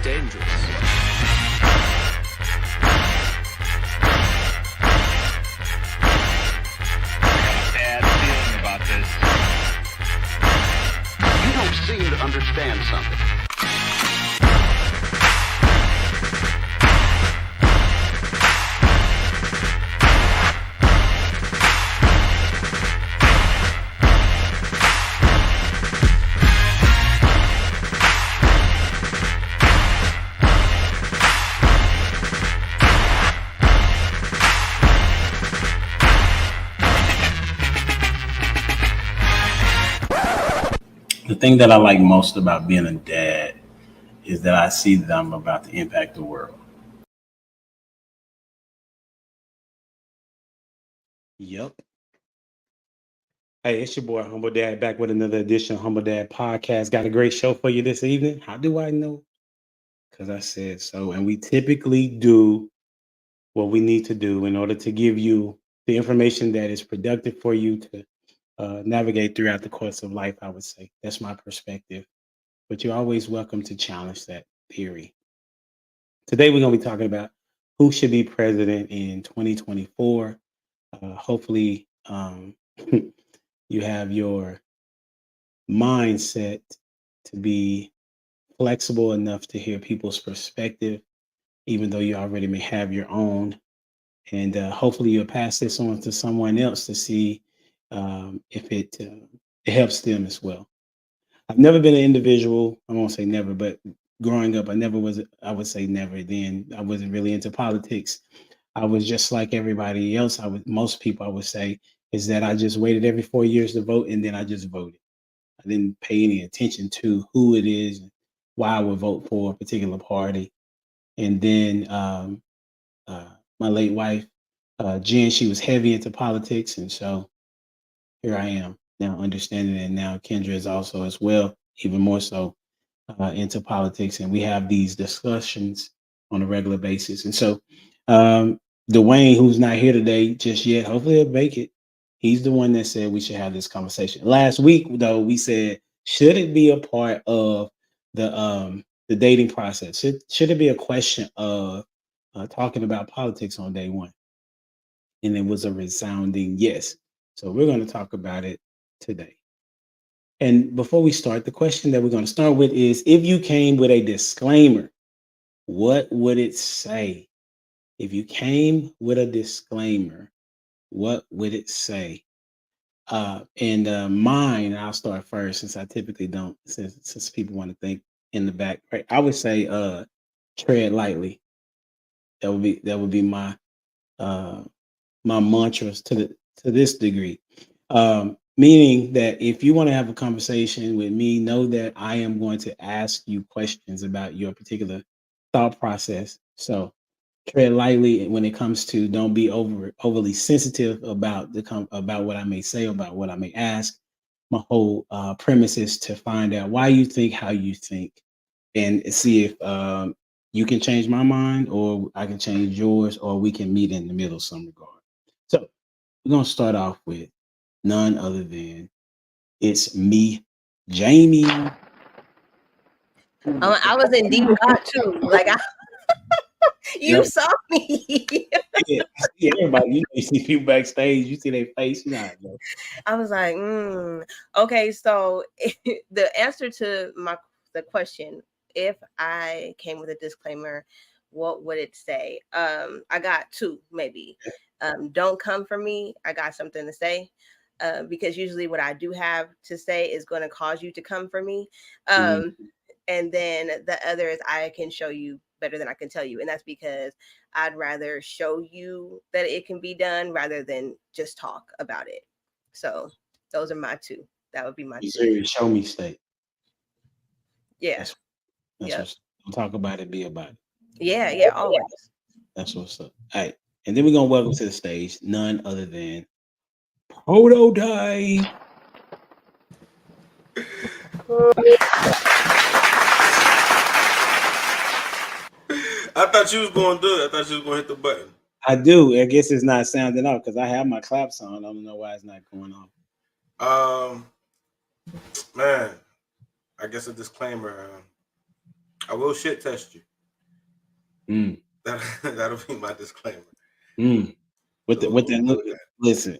dangerous. Bad feeling about this. You don't seem to understand something. The thing that I like most about being a dad is that I see that I'm about to impact the world. Yep. Hey, it's your boy Humble Dad back with another edition of Humble Dad Podcast. Got a great show for you this evening. How do I know? Because I said so. And we typically do what we need to do in order to give you the information that is productive for you to navigate throughout the course of life, I would say. That's my perspective. But you're always welcome to challenge that theory. Today, we're going to be talking about who should be president in 2024. Hopefully, you have your mindset to be flexible enough to hear people's perspective, even though you already may have your own. And hopefully, you'll pass this on to someone else to see if it helps them as well. I've never been an individual. I won't say never, but growing up, I would say never then. I wasn't really into politics. I was just like everybody else. Most people I would say is that I just waited every 4 years to vote and then I just voted. I didn't pay any attention to who it is, why I would vote for a particular party. And then my late wife, Jen, she was heavy into politics. And so here I am now understanding it. And now Kendra is also as well, even more so into politics. And we have these discussions on a regular basis. And so Dwayne, who's not here today just yet, hopefully he'll make it. He's the one that said we should have this conversation. Last week, though, we said, should it be a part of the dating process? Should it be a question of talking about politics on day one? And it was a resounding yes. So we're going to talk about it today. And before we start, the question that we're going to start with is, if you came with a disclaimer, what would it say? If you came with a disclaimer, what would it say? Mine, I'll start first since I typically don't, since people want to think in the back. Right? I would say tread lightly. That would be my my mantras to this degree. Meaning that if you want to have a conversation with me, know that I am going to ask you questions about your particular thought process. So tread lightly when it comes to, don't be overly sensitive about about what I may say, about what I may ask. My whole premise is to find out why you think how you think, and see if you can change my mind or I can change yours, or we can meet in the middle some regard. So we're gonna start off with none other than it's me, Jamie. I was in deep thought too. Like you saw me. Yeah, everybody. You see people backstage. You see their face. You know, I was like, okay. So the answer to the question, if I came with a disclaimer, what would it say? I got two, maybe. Don't come for me. I got something to say. Because usually what I do have to say is going to cause you to come for me. And then the other is, I can show you better than I can tell you. And that's because I'd rather show you that it can be done rather than just talk about it. So those are my two. That would be my two. Show me state. Yeah. That's what's talk about it, be about it. Yeah, always. That's what's up. All right. And then we're gonna welcome to the stage none other than Prototype. I thought you was going to do it. I thought you was going to hit the button. I do. I guess it's not sounding out because I have my claps on. I don't know why it's not going on. Man, I guess a disclaimer. I will shit test you. Mm, That'll be my disclaimer. mm. With So the we'll do that. listen,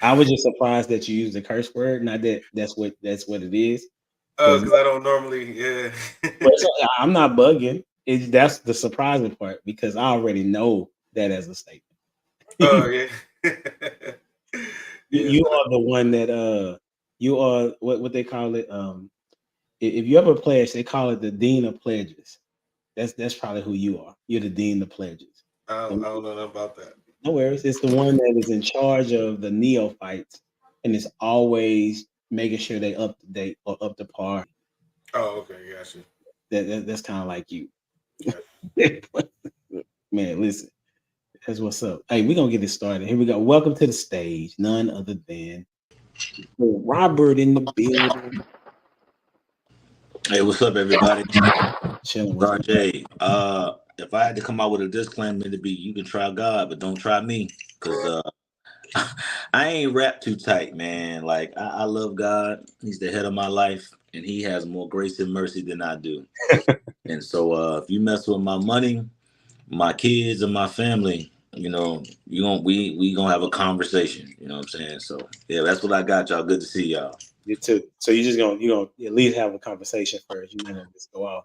I was just surprised that you used the curse word. Not that that's what it is. Oh, because I don't normally, yeah. But I'm not bugging. That's the surprising part because I already know that as a statement. Oh yeah. You So are the one that you are what they call it. If you ever pledge, they call it the dean of pledges. That's probably who you are. You're the dean of pledges. I don't know nothing about that. No worries. It's the one that is in charge of the neophytes and is always making sure they up to date or up to par. Oh, okay, gotcha. That's kind of like you. Gotcha. Man, listen. That's what's up. Hey, we're gonna get this started. Here we go. Welcome to the stage, none other than Robert in the building. Hey, what's up, everybody? Chilling with RJ. If I had to come out with a disclaimer, it'd be you can try God, but don't try me. Cause I ain't wrapped too tight, man. Like I love God. He's the head of my life, and he has more grace and mercy than I do. And so if you mess with my money, my kids, and my family, you know, we gonna have a conversation. You know what I'm saying? So yeah, that's what I got, y'all. Good to see y'all. you too. So you gonna at least have a conversation first. You're not gonna just go off.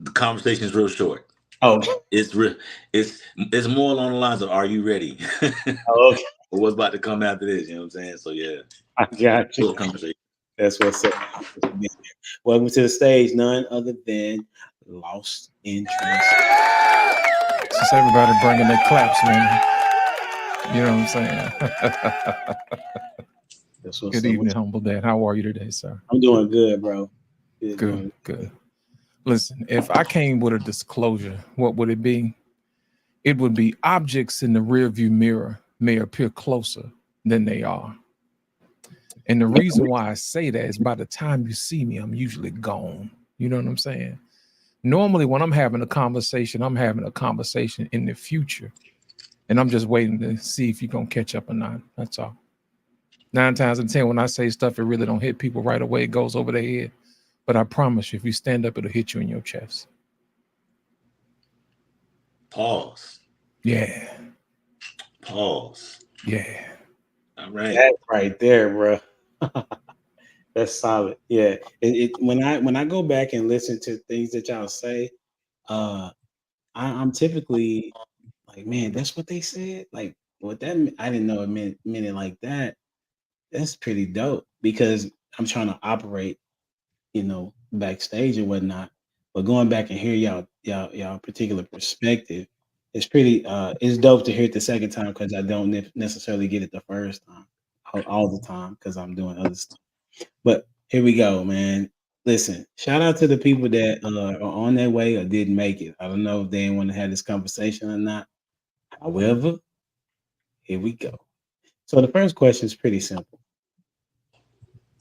The conversation is real short. Oh, It's more along the lines of, are you ready? okay. What's about to come after this? You know what I'm saying? So yeah, I got you. short conversation. That's what's up. Welcome to the stage, none other than Lost in Translation. Just everybody bringing their claps, man. You know what I'm saying? That's what's Good up. evening, humble dad. How are you today, sir? I'm doing good, bro. Good. Listen, if I came with a disclosure, what would it be? It would be objects in the rearview mirror may appear closer than they are. And the reason why I say that is by the time you see me, I'm usually gone. You know what I'm saying? Normally, when I'm having a conversation in the future. And I'm just waiting to see if you're going to catch up or not. That's all. 9 times out of 10, when I say stuff, it really don't hit people right away. It goes over their head. But I promise you, if you stand up, it'll hit you in your chest. Pause. Yeah. Pause. Yeah. All right. That's right there, bro. That's solid. Yeah. When I go back and listen to things that y'all say, I'm typically like, man, that's what they said. Like, what that I didn't know it meant it like that. That's pretty dope because I'm trying to operate, backstage and whatnot. But going back and hear y'all particular perspective, it's pretty. It's dope to hear it the second time because I don't necessarily get it the first time all the time because I'm doing other stuff. But here we go, man. Listen, shout out to the people that are on their way or didn't make it. I don't know if they want to have this conversation or not. However, here we go. So the first question is pretty simple.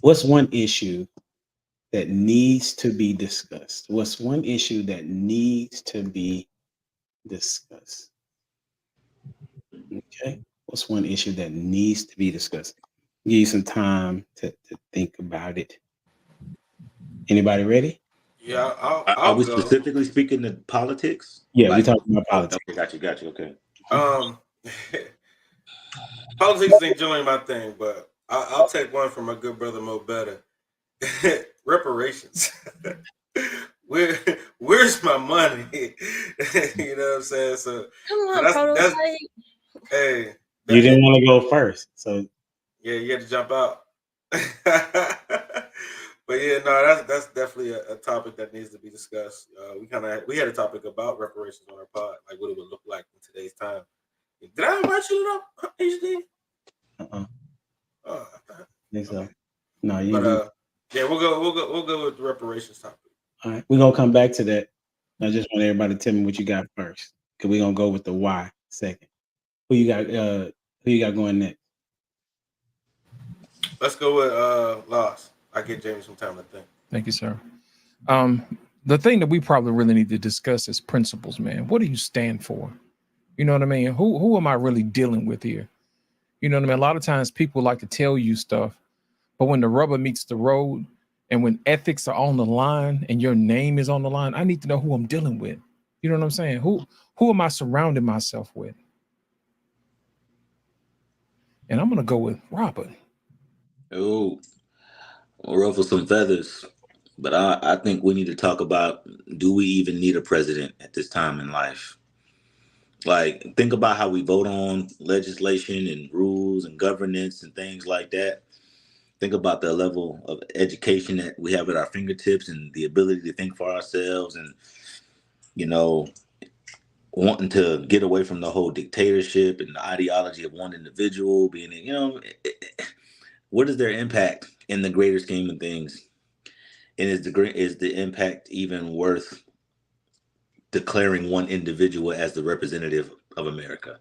What's one issue that needs to be discussed? What's one issue that needs to be discussed? Okay. What's one issue that needs to be discussed? Give you some time to think about it. Anybody ready? Yeah, Are we go. specifically speaking to politics? Yeah, Like, we're talking about politics. Okay, got you. Okay. Politics ain't enjoying my thing, but I'll take one from my good brother Mo Better. Reparations. Where's my money? You know what I'm saying? So Come on, prototype. Hey, You didn't want to go first, so yeah, you had to jump out. But yeah, no, that's definitely a topic that needs to be discussed. We had a topic about reparations on our pod, like what it would look like in today's time. Did I invite you to HD? I think so. No, yeah, we'll go with the reparations topic. All right, we're gonna come back to that. I just want everybody to tell me what you got first, because we're gonna go with the why second. Who you got going next? Let's go with Lost. I get Jamie some time to think. Thank you, sir. The thing that we probably really need to discuss is principles, man. What do you stand for? You know what I mean? Who am I really dealing with here? You know what I mean? A lot of times people like to tell you stuff, but when the rubber meets the road And when ethics are on the line and your name is on the line, I need to know who I'm dealing with. You know what I'm saying? Who am I surrounding myself with? And I'm gonna go with Robert. Oh, ruffle some feathers. But I think we need to talk about, do we even need a president at this time in life? Like, think about how we vote on legislation and rules and governance and things like that. Think about the level of education that we have at our fingertips and the ability to think for ourselves, and, you know, wanting to get away from the whole dictatorship and the ideology of one individual being, what is their impact in the greater scheme of things? And is the impact even worth declaring one individual as the representative of America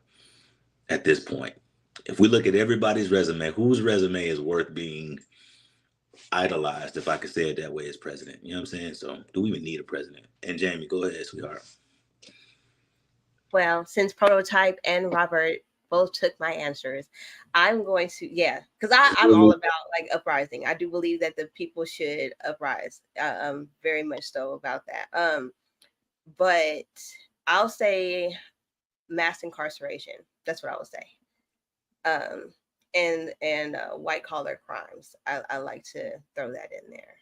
at this point? If we look at everybody's resume, whose resume is worth being idolized, if I could say it that way, as president? You know what I'm saying? So do we even need a president? And Jamie, go ahead, sweetheart. Well, since Prototype and Robert both took my answers, I'm going to, because I'm all about like uprising. I do believe that the people should uprise, very much so about that. But I'll say mass incarceration. That's what I would say. And white collar crimes. I like to throw that in there.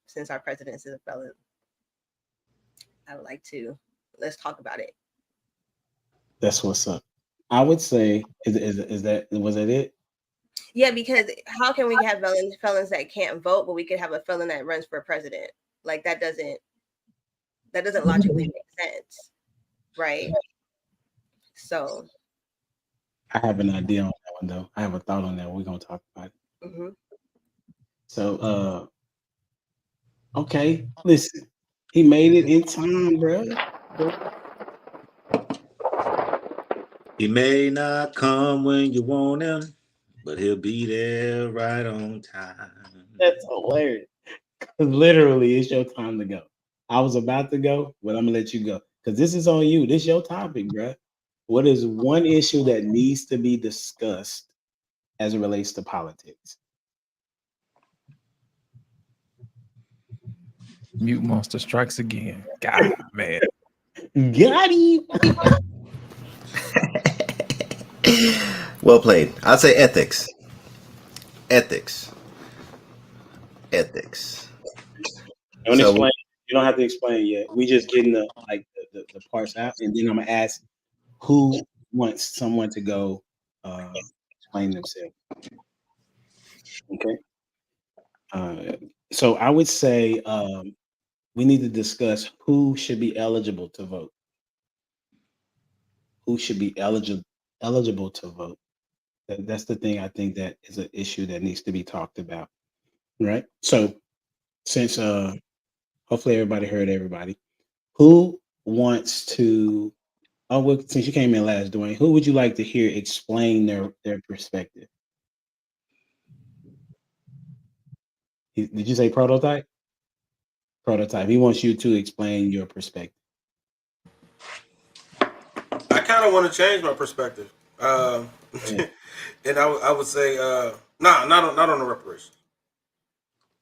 Since our president is a felon, I would like to, let's talk about it. That's what's up. I would say, was that it? Yeah, because how can we have felons that can't vote, but we could have a felon that runs for president? Like that doesn't logically make sense, right? So I have an idea on that one though. I have a thought on that. We're gonna talk about it. Mm-hmm. So okay, listen. He made it in time, bro. He may not come when you want him, but he'll be there right on time. That's hilarious. Literally, it's your time to go. I was about to go, but I'm gonna let you go because this is on you. This is your topic, bro. What is one issue that needs to be discussed as it relates to politics? Mute monster strikes again. God, man. Got him. Well played. I'd say ethics. Ethics. Don't explain. You don't have to explain yet. We just getting the parts out, and then I'm gonna ask who wants someone to go explain themselves. Okay. So I would say we need to discuss who should be eligible to vote. Who should be eligible to vote? That's the thing I think that is an issue that needs to be talked about, right? So since hopefully everybody heard everybody, who wants to? Oh, well, since you came in last, Dwayne, who would you like to hear explain their perspective? Did you say Prototype? Prototype. He wants you to explain your perspective. I kind of want to change my perspective, and I would say, not on the reparations,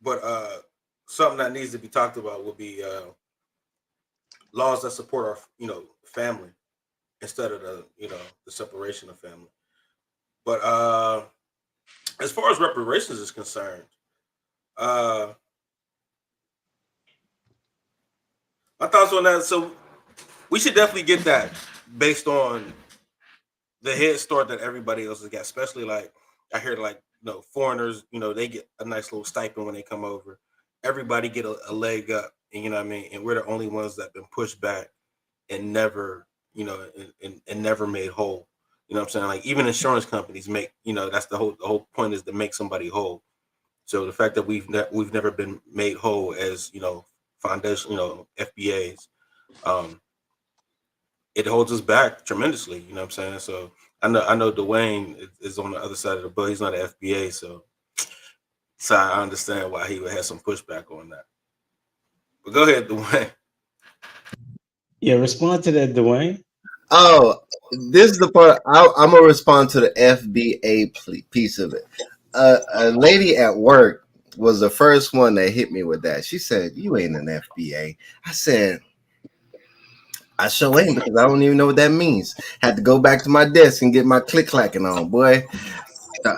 but something that needs to be talked about would be laws that support our, family instead of the separation of family. But as far as reparations is concerned, my thoughts on that. So we should definitely get that based on the head start that everybody else has got, especially like I hear foreigners, they get a nice little stipend when they come over. Everybody get a leg up, and you know what I mean? And we're the only ones that been pushed back and never, and never made whole. You know what I'm saying? Like even insurance companies make, that's the whole point is to make somebody whole. So the fact that we've never been made whole as, foundation, FBAs, it holds us back tremendously. You know what I'm saying? So I know Dwayne is on the other side of the boat. He's not an FBA, so I understand why he would have some pushback on that. But go ahead, Dwayne. Yeah, respond to that, Dwayne. Oh, this is the part I'm gonna respond to the FBA piece of it. A lady at work was the first one that hit me with that. She said, "You ain't an FBA." I said, "I sure ain't, because I don't even know what that means." Had to go back to my desk and get my click clacking on, boy. Uh,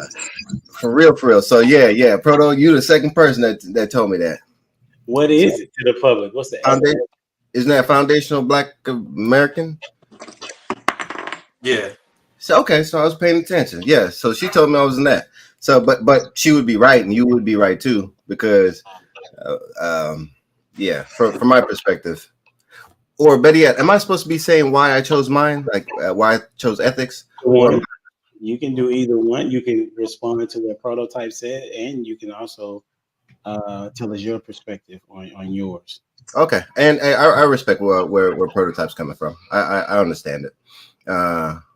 for real, for real. So yeah. Proto, you the second person that told me that. What is it to the public? What's the Foundation, isn't that Foundational Black American? Yeah. So okay, so I was paying attention. Yeah, so she told me I was in that. So, but she would be right, and you would be right too, because, yeah, from my perspective, or better yet, am I supposed to be saying why I chose mine, like why I chose ethics? Or You can do either one. You can respond to what Prototype said, and you can also tell us your perspective on yours. okay, and I respect where Prototype's coming from. I understand it.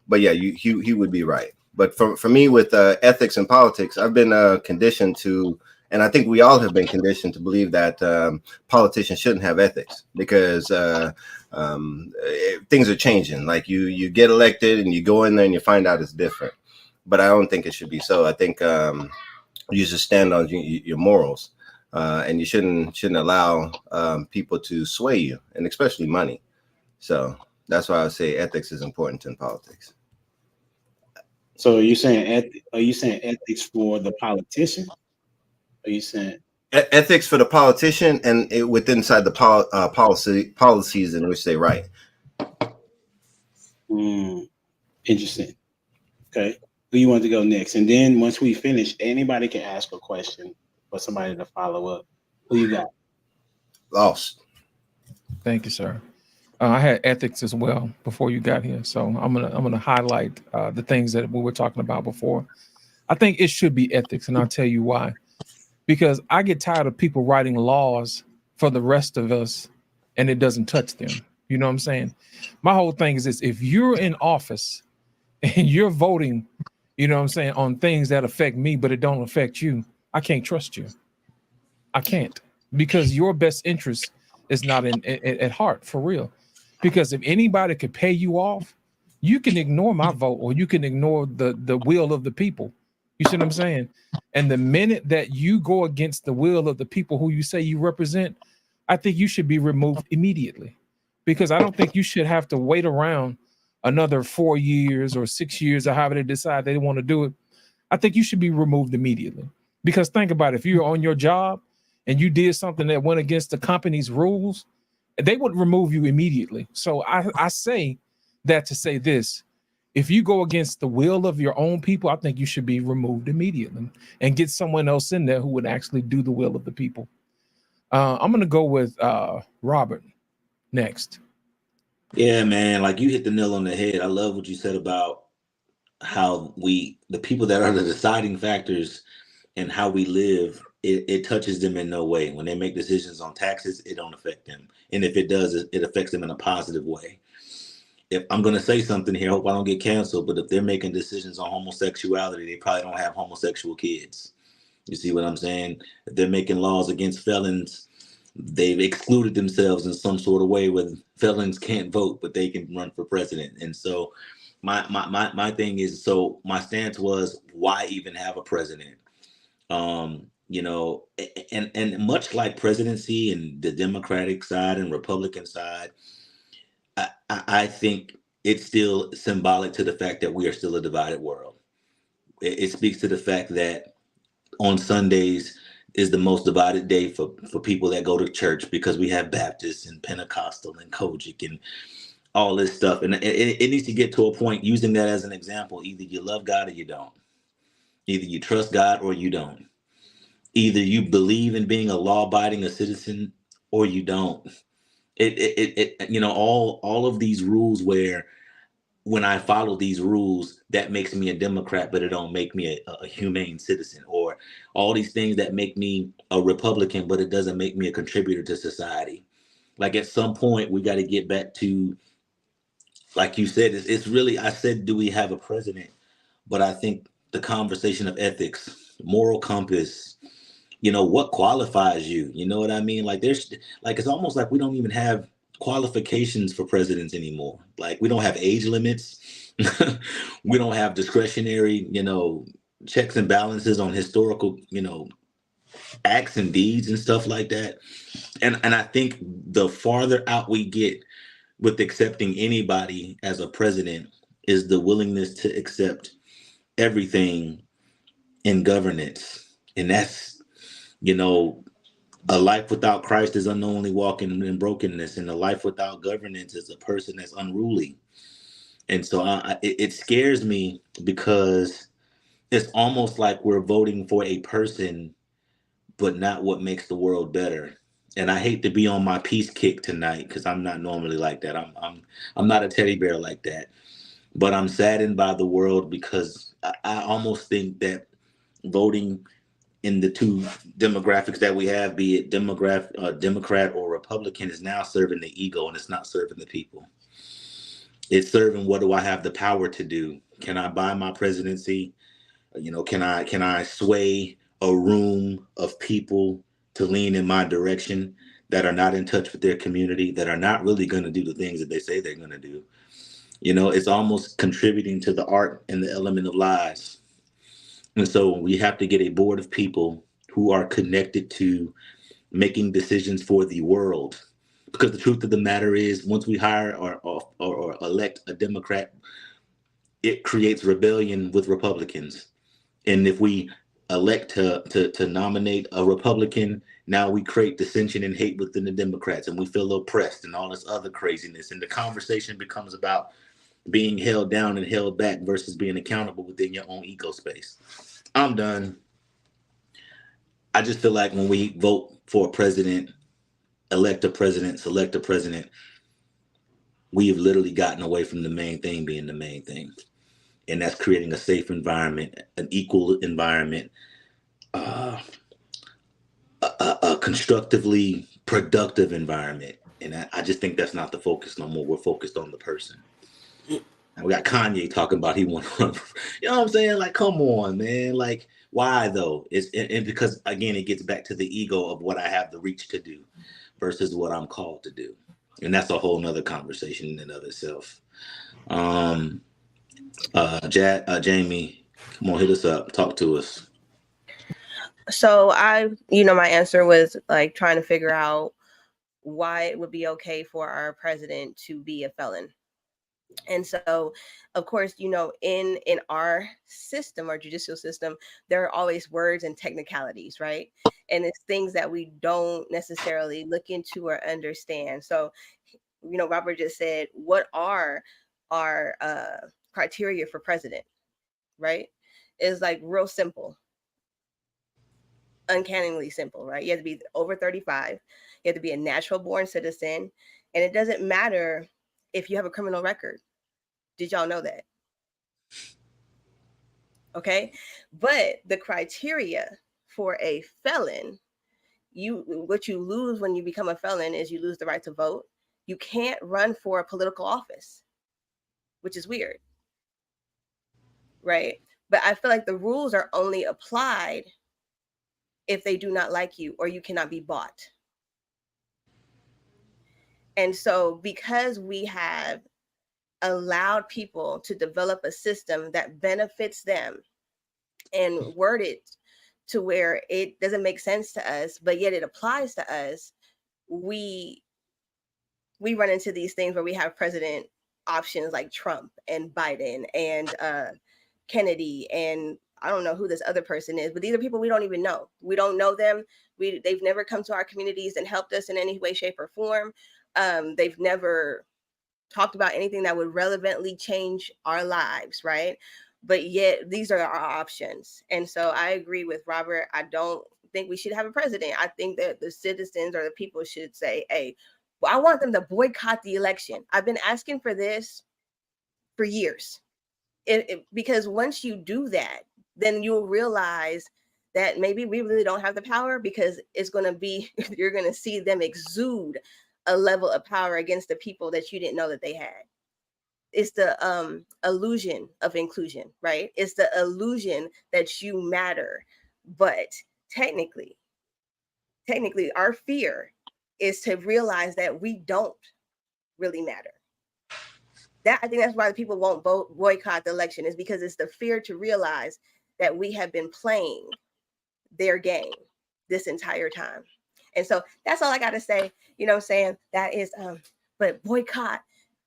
But yeah, he would be right. But for me, with ethics and politics, I've been conditioned to, and I think we all have been conditioned to believe that politicians shouldn't have ethics, because things are changing. Like you get elected and you go in there and you find out it's different. But I don't think it should be so. I think you should stand on your morals, and you shouldn't allow people to sway you, and especially money. So that's why I would say ethics is important in politics. So are you saying ethics for the politician? Are you saying ethics for the politician, and within inside the policies in which they write? Interesting. Okay, who you want to go next? And then once we finish, anybody can ask a question for somebody to follow up. Who you got? Lost. Thank you, sir. I had ethics as well before you got here, so I'm gonna highlight the things that we were talking about before. I think it should be ethics, and I'll tell you why. Because I get tired of people writing laws for the rest of us, and it doesn't touch them. You know what I'm saying? My whole thing is this: if you're in office and you're voting, you know what I'm saying, on things that affect me, but it don't affect you, I can't trust you. I can't, because your best interest is not at heart, for real. Because if anybody could pay you off, you can ignore my vote, or you can ignore the will of the people. You see what I'm saying? And the minute that you go against the will of the people who you say you represent, I think you should be removed immediately. Because I don't think you should have to wait around another 4 years or 6 years, or however they decide they want to do it. I think you should be removed immediately. Because think about it, if you're on your job and you did something that went against the company's rules, they would remove you immediately. So I say that to say this: if you go against the will of your own people, I think you should be removed immediately and get someone else in there who would actually do the will of the people. I'm going to go with Robert next. Yeah, man, like you hit the nail on the head. I love what you said about how the people that are the deciding factors in how we live, it touches them in no way. When they make decisions on taxes, it don't affect them. And if it does, it affects them in a positive way. If I'm going to say something here, I hope I don't get canceled, but if they're making decisions on homosexuality, they probably don't have homosexual kids. You see what I'm saying? If they're making laws against felons, they've excluded themselves in some sort of way where felons can't vote, but they can run for president. And so my thing is, so my stance was, why even have a president? You know, and much like presidency and the Democratic side and Republican side, I think it's still symbolic to the fact that we are still a divided world. It speaks to the fact that on Sundays is the most divided day for people that go to church, because we have Baptists and Pentecostal and Kojic and all this stuff. And it needs to get to a point, using that as an example, either you love God or you don't. Either you trust God or you don't. Either you believe in being a law-abiding citizen or you don't. You know, all of these rules where when I follow these rules, that makes me a Democrat, but it don't make me a humane citizen, or all these things that make me a Republican, but it doesn't make me a contributor to society. Like at some point, we got to get back to, like you said, it's really, I said, do we have a president? But I think the conversation of ethics, moral compass, you know, what qualifies you? You know what I mean? Like it's almost like we don't even have qualifications for presidents anymore. Like we don't have age limits. We don't have discretionary, you know, checks and balances on historical, you know, acts and deeds and stuff like that. And I think the farther out we get with accepting anybody as a president is the willingness to accept everything in governance. And that's, you know, a life without Christ is unknowingly walking in brokenness, and a life without governance is a person that's unruly. And so it scares me because it's almost like we're voting for a person, but not what makes the world better. And I hate to be on my peace kick tonight because I'm not normally like that. I'm not a teddy bear like that. But I'm saddened by the world because I almost think that voting in the two demographics that we have, be it Democrat or Republican, is now serving the ego and it's not serving the people. It's serving what do I have the power to do? Can I buy my presidency? You know, can I sway a room of people to lean in my direction that are not in touch with their community, that are not really going to do the things that they say they're going to do? You know, it's almost contributing to the art and the element of lies. And so we have to get a board of people who are connected to making decisions for the world. Because the truth of the matter is, once we hire or elect a Democrat, it creates rebellion with Republicans. And if we elect to nominate a Republican, now we create dissension and hate within the Democrats, and we feel oppressed and all this other craziness. And the conversation becomes about being held down and held back versus being accountable within your own ego space. I'm done. I just feel like when we vote for a president, elect a president, select a president, we have literally gotten away from the main thing being the main thing. And that's creating a safe environment, an equal environment, a constructively productive environment. And I just think that's not the focus no more. We're focused on the person. And we got Kanye talking about he want to run. You know what I'm saying? Like, come on, man. Like, why though? And because again, it gets back to the ego of what I have the reach to do versus what I'm called to do. And that's a whole nother conversation in and of itself. Jamie, come on, hit us up. Talk to us. So my answer was like trying to figure out why it would be okay for our president to be a felon. And so, of course, in our system, our judicial system, there are always words and technicalities, right? And it's things that we don't necessarily look into or understand. So, Robert just said, what are our criteria for president, right? It's like real simple, uncannily simple, right? You have to be over 35. You have to be a natural born citizen. And it doesn't matter if you have a criminal record. Did y'all know that? Okay. But the criteria for a felon, what you lose when you become a felon is you lose the right to vote. You can't run for a political office, which is weird. Right. But I feel like the rules are only applied if they do not like you or you cannot be bought. And so because we have allowed people to develop a system that benefits them and word it to where it doesn't make sense to us, but yet it applies to us, we run into these things where we have president options like Trump and Biden and Kennedy, and I don't know who this other person is, but these are people we don't even know. We don't know them. They've never come to our communities and helped us in any way, shape, or form. They've never talked about anything that would relevantly change our lives, right? But yet these are our options. And so I agree with Robert. I don't think we should have a president. I think that the citizens or the people should say, hey, well, I want them to boycott the election. I've been asking for this for years. Because once you do that, then you'll realize that maybe we really don't have the power, because it's going to be, you're going to see them exude a level of power against the people that you didn't know that they had. It's the illusion of inclusion, right? It's the illusion that you matter. But technically, our fear is to realize that we don't really matter. I think that's why the people won't boycott the election, is because it's the fear to realize that we have been playing their game this entire time. And so that's all I got to say. You know what I'm saying? That is, but boycott,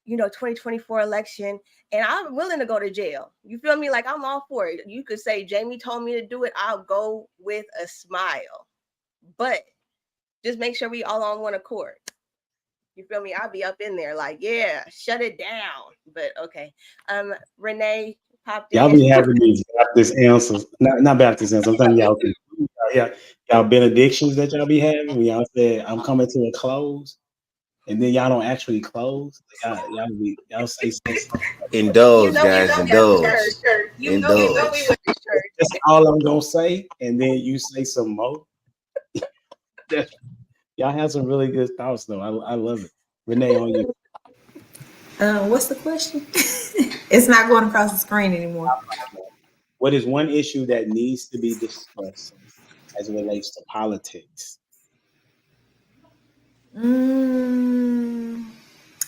2024 election. And I'm willing to go to jail. You feel me? Like, I'm all for it. You could say, Jamie told me to do it. I'll go with a smile. But just make sure we all on one accord. You feel me? I'll be up in there like, yeah, shut it down. But okay. Renee popped in. Y'all be having these Baptist answers. Not Baptist answers. I'm telling y'all benedictions that y'all be having when y'all say, I'm coming to a close. And then y'all don't actually close. Y'all say something. Indulge, guys. Indulge. Indulge. That's all I'm gonna say. And then you say some more. Y'all have some really good thoughts, though. I love it. Renee, on you. What's the question? It's not going across the screen anymore. What is one issue that needs to be discussed as it relates to politics?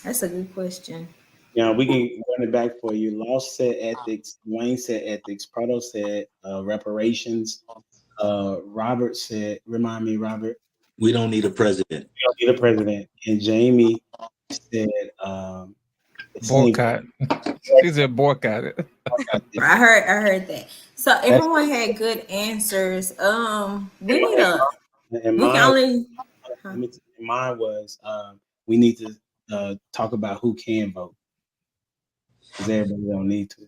That's a good question. We can run it back for you. Lost said ethics. Wayne said ethics. Proto said reparations. Robert said, remind me, Robert. We don't need a president. We don't need a president. And Jamie said boycott. He said boycott. I heard that. So everyone had good answers. We need a. Mine was we need to talk about who can vote because everybody don't need to.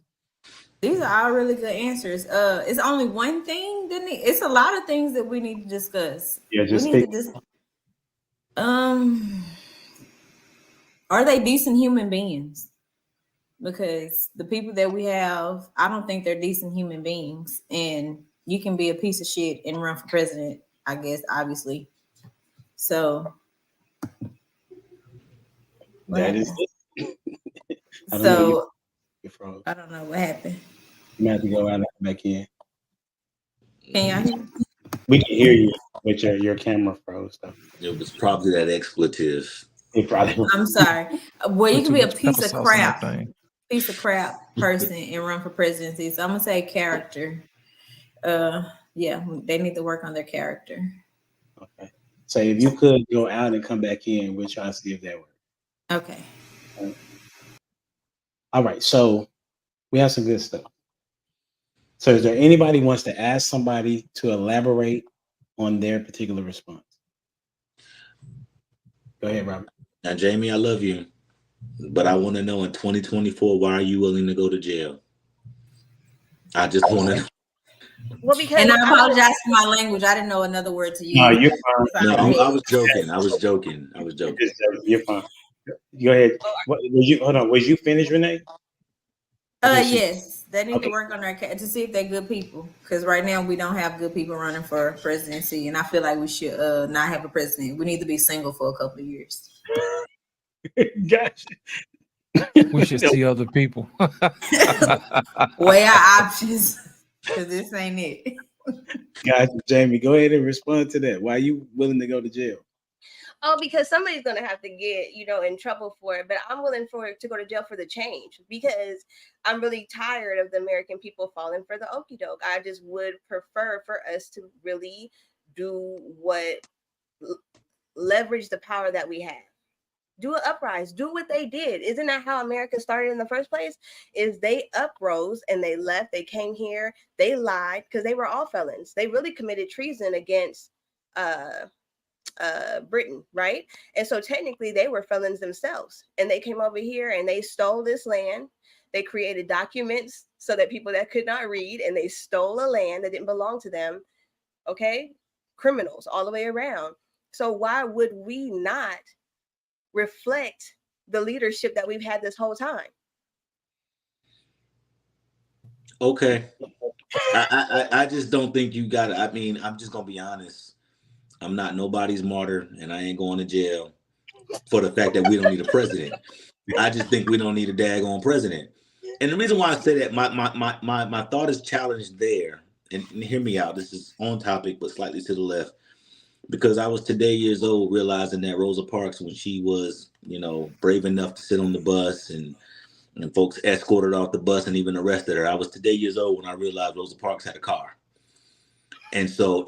These are all really good answers. It's only one thing, didn't it? It's a lot of things that we need to discuss. Yeah, just we need to are they decent human beings? Because the people that we have, I don't think they're decent human beings. And you can be a piece of shit and run for president, I guess, obviously. So that is it. I don't know what happened. You have to go out and come back in. Can y'all hear me? We can hear you, but your camera froze. So. It was probably that expletive. I'm sorry. Well, you can be a piece of crap person and run for presidency. So I'm gonna say character. Yeah, they need to work on their character. Okay. So if you could go out and come back in, we'll try to see if that works. Okay. All right. So we have some good stuff. So is there anybody who wants to ask somebody to elaborate on their particular response? Go ahead, Robert. Now, Jamie, I love you, but I want to know in 2024, why are you willing to go to jail? I just want to know. Well, because and I apologize for my language. I didn't know another word to use. No, you're fine. No, I was joking. You're fine. Go ahead. Hold on. Was you finished, Renee? Yes. They need to work on their to see if they're good people. Because right now we don't have good people running for presidency, and I feel like we should not have a president. We need to be single for a couple of years. Gotcha. We should see other people. Weigh our options, because this ain't it. Gotcha, Jamie. Go ahead and respond to that. Why are you willing to go to jail? Oh, because somebody's going to have to get, in trouble for it. But I'm willing to go to jail for the change because I'm really tired of the American people falling for the okie doke. I just would prefer for us to really do leverage the power that we have. Do an uprise. Do what they did. Isn't that how America started in the first place? Is they uprose and they left. They came here. They lied because they were all felons. They really committed treason against Britain, right? And so technically they were felons themselves, and they came over here and they stole this land. They created documents so that people that could not read, and they stole a land that didn't belong to them. Okay, criminals all the way around. So why would we not reflect the leadership that we've had this whole time? Okay, I just don't think you got it. I mean, I'm just gonna be honest. I'm not nobody's martyr, and I ain't going to jail for the fact that we don't need a president. I just think we don't need a daggone president. And the reason why I say that, my thought is challenged there. And hear me out. This is on topic, but slightly to the left. Because I was today years old, realizing that Rosa Parks, when she was, brave enough to sit on the bus and folks escorted off the bus and even arrested her. I was today years old when I realized Rosa Parks had a car. And so,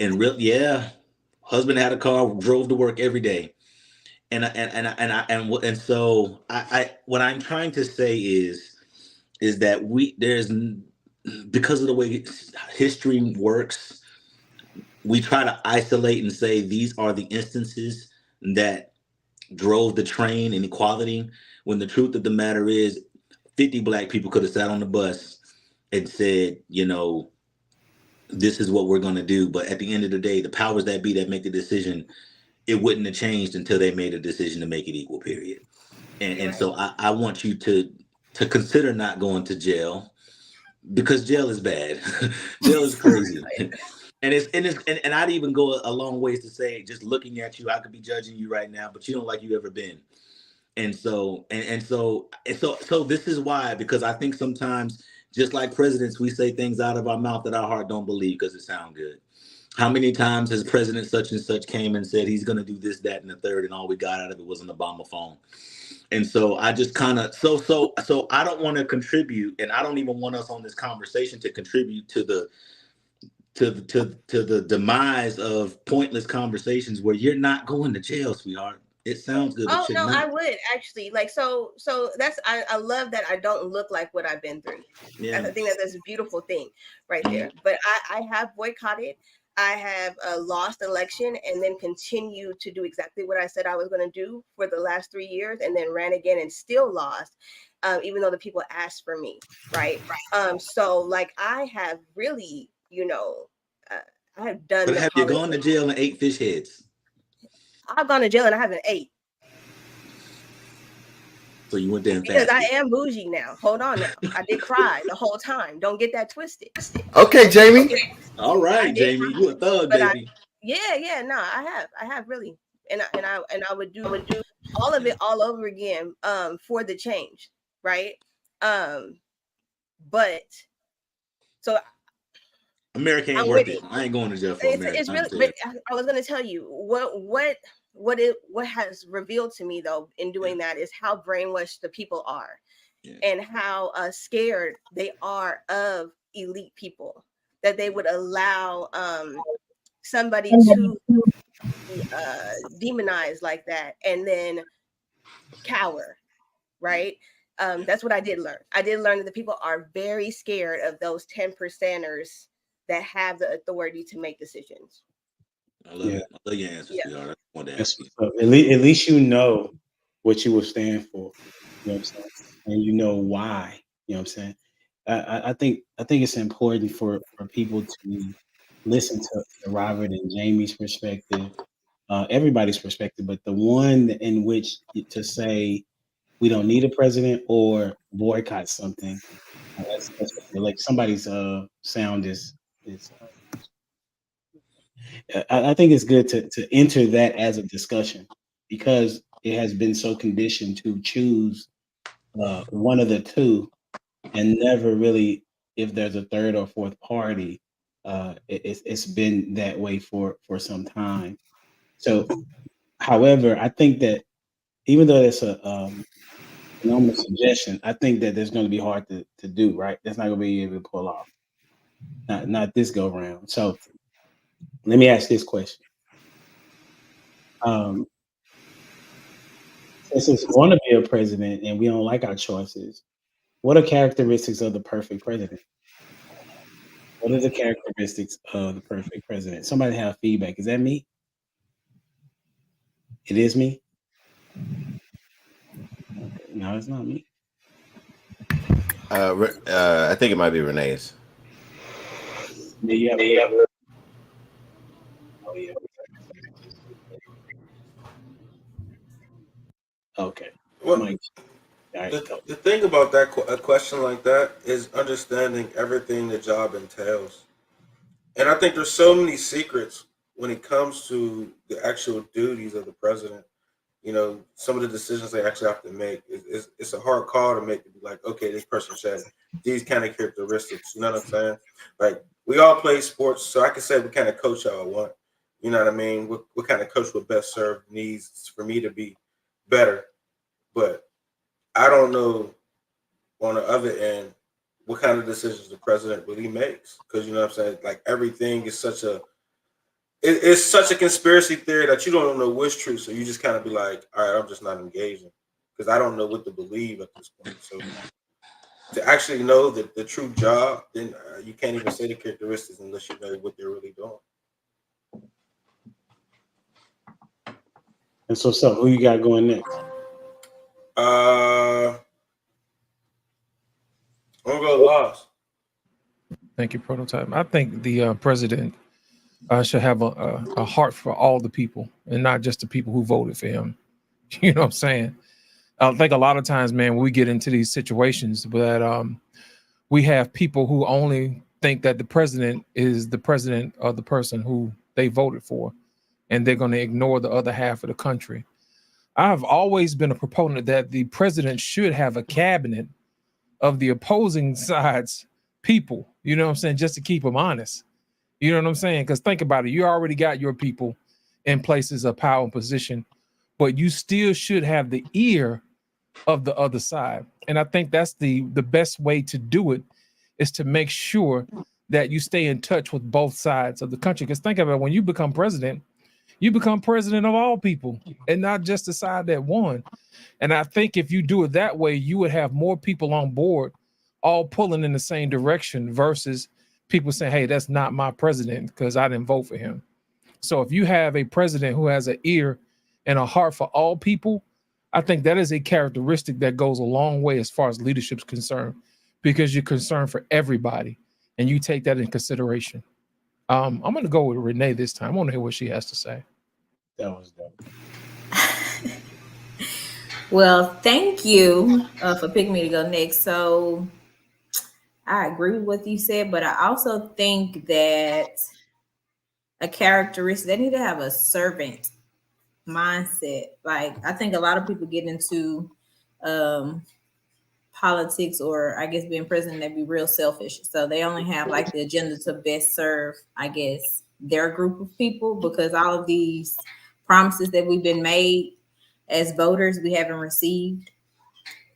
Husband had a car, drove to work every day. And so I what I'm trying to say is that because of the way history works, we try to isolate and say these are the instances that drove the train in equality, when the truth of the matter is 50 black people could have sat on the bus and said, this is what we're going to do. But at the end of the day, the powers that be that make the decision, it wouldn't have changed until they made a decision to make it equal, period. And so I want you to consider not going to jail, because jail is bad. Jail is crazy. And I'd even go a long ways to say, just looking at you, I could be judging you right now, but you don't like you ever been. And so this is why, because I think sometimes, just like presidents, we say things out of our mouth that our heart don't believe because it sounds good. How many times has President such and such came and said he's going to do this, that, and the third, and all we got out of it was an Obama phone? And so I just kind of so I don't want to contribute, and I don't even want us on this conversation to contribute to the demise of pointless conversations where you're not going to jail, sweetheart. It sounds good. Oh no, I would actually like so that's I love that I don't look like what I've been through. Yeah. I think that's a beautiful thing right there. But I have boycotted. I have lost election and then continued to do exactly what I said I was going to do for the last 3 years, and then ran again and still lost, even though the people asked for me, right? So like I have really, I have done. But have you gone to jail and ate fish heads? I've gone to jail and I haven't ate. So you went there and because I am bougie now. Hold on now. I did cry the whole time. Don't get that twisted. Okay, Jamie. Okay. All right, Jamie. You a thug, baby. No, I have really. And I would do all of it all over again for the change, right? But so America ain't worth it. I ain't going to jail for America. It's really. But I was going to tell you what has revealed to me though in doing that is how brainwashed the people are, and how scared they are of elite people, that they would allow somebody to demonize like that and then cower, right? That's what I did learn. I did learn that the people are very scared of those 10%ers that have the authority to make decisions. I love it. I love your answers, sweetheart. I want to ask you. At least you know what you will stand for. You know what I'm saying? And you know why. You know what I'm saying? I think it's important for people to listen to Robert and Jamie's perspective, everybody's perspective, but the one in which to say we don't need a president or boycott something. That's like somebody's sound is. I think it's good to enter that as a discussion, because it has been so conditioned to choose one of the two, and never really, if there's a third or fourth party, it's been that way for some time. So, however, I think that even though it's a normal suggestion, I think that there's going to be hard to do, right? That's not going to be able to pull off. Not this go round. So let me ask this question. Since it's going to be a president and we don't like our choices, what are characteristics of the perfect president? What are the characteristics of the perfect president? Somebody have feedback. Is that me? It is me? No, it's not me. I think it might be Renee's. Okay. Well, the thing about that a question like that is understanding everything the job entails. And I think there's so many secrets when it comes to the actual duties of the president. You know, some of the decisions they actually have to make. It's a hard call to make, to be like, okay, this person said these kind of characteristics. You know what I'm saying? Like, we all play sports, so I can say what kind of coach I want. You know what I mean? What kind of coach would best serve needs for me to be better. But I don't know on the other end what kind of decisions the president really makes. Because, you know what I'm saying? Like, everything is it's such a conspiracy theory that you don't know what's true. So you just kind of be like, all right, I'm just not engaging because I don't know what to believe at this point. So to actually know the true job, then you can't even say the characteristics unless you know what they're really doing. And so who you got going next? I'm gonna go Lost. Thank you, Prototype. I think the president should have a heart for all the people and not just the people who voted for him. You know what I'm saying? I think a lot of times, man, when we get into these situations that we have people who only think that the president is the president of the person who they voted for, and they're going to ignore the other half of the country. I've always been a proponent that the president should have a cabinet of the opposing side's people, you know what I'm saying, just to keep them honest. You know what I'm saying? Because think about it, you already got your people in places of power and position, but you still should have the ear of the other side. And I think that's the best way to do it, is to make sure that you stay in touch with both sides of the country. Because think about it, when you become president of all people and not just the side that won. And I think if you do it that way, you would have more people on board, all pulling in the same direction, versus people saying, hey, that's not my president because I didn't vote for him. So if you have a president who has an ear and a heart for all people, I think that is a characteristic that goes a long way as far as leadership is concerned, because you're concerned for everybody and you take that in consideration. I'm going to go with Renee this time. I want to hear what she has to say. That was dope. Well, thank you for picking me to go next. So I agree with what you said, but I also think that a characteristic, they need to have a servant mindset. Like, I think a lot of people get into politics, or I guess being president, they be real selfish. So they only have like the agenda to best serve, I guess, their group of people, because all of these promises that we've been made as voters, we haven't received.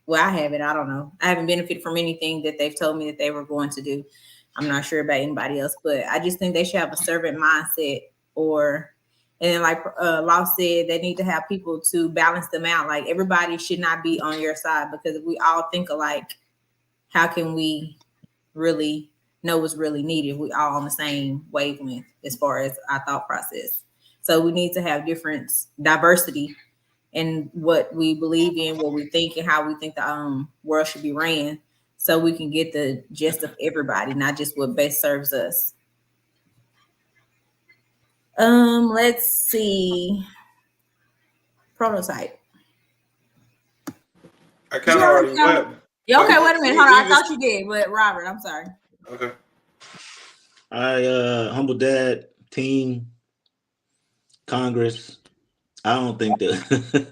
Well, I haven't. I don't know. I haven't benefited from anything that they've told me that they were going to do. I'm not sure about anybody else, but I just think they should have a servant mindset, and then like Law said, they need to have people to balance them out. Like, everybody should not be on your side, because if we all think alike, how can we really know what's really needed? We all on the same wavelength as far as our thought process. So we need to have diversity in what we believe in, what we think, and how we think the world should be ran, so we can get the gist of everybody, not just what best serves us. Let's see. Prototype. I kind of already went. Yeah, okay, wait a minute. Hold on. I thought you did, but Robert, I'm sorry. Okay. Humble Dad, team, Congress. I don't think that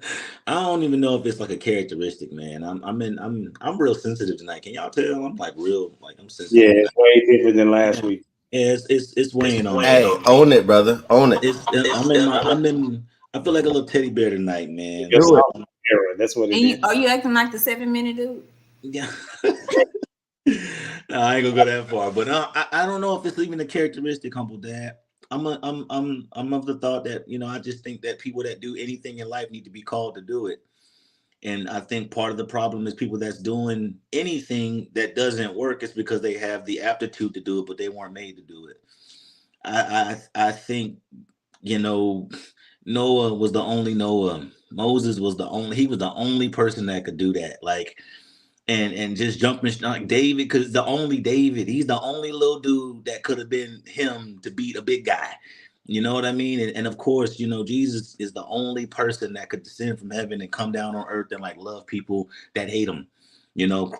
I don't even know if it's like a characteristic, man. I'm real sensitive tonight. Can y'all tell? I'm like real, like I'm sensitive. Yeah, it's way different than last week. Yeah, it's weighing on. Hey, own it, brother. Own it. I feel like a little teddy bear tonight, man. That's what it is. Are you acting like the 7-minute dude? Yeah. No, I ain't gonna go that far, but I don't know if it's even a characteristic, Humble Dad. I'm of the thought that, I just think that people that do anything in life need to be called to do it. And I think part of the problem is people that's doing anything that doesn't work is because they have the aptitude to do it, but they weren't made to do it. I think, Noah was the only Noah. Moses was the only person that could do that. Like, and just jumping like David, because the only David, he's the only little dude that could have been him to beat a big guy. You know what I mean? And of course, Jesus is the only person that could descend from heaven and come down on earth and like love people that hate him,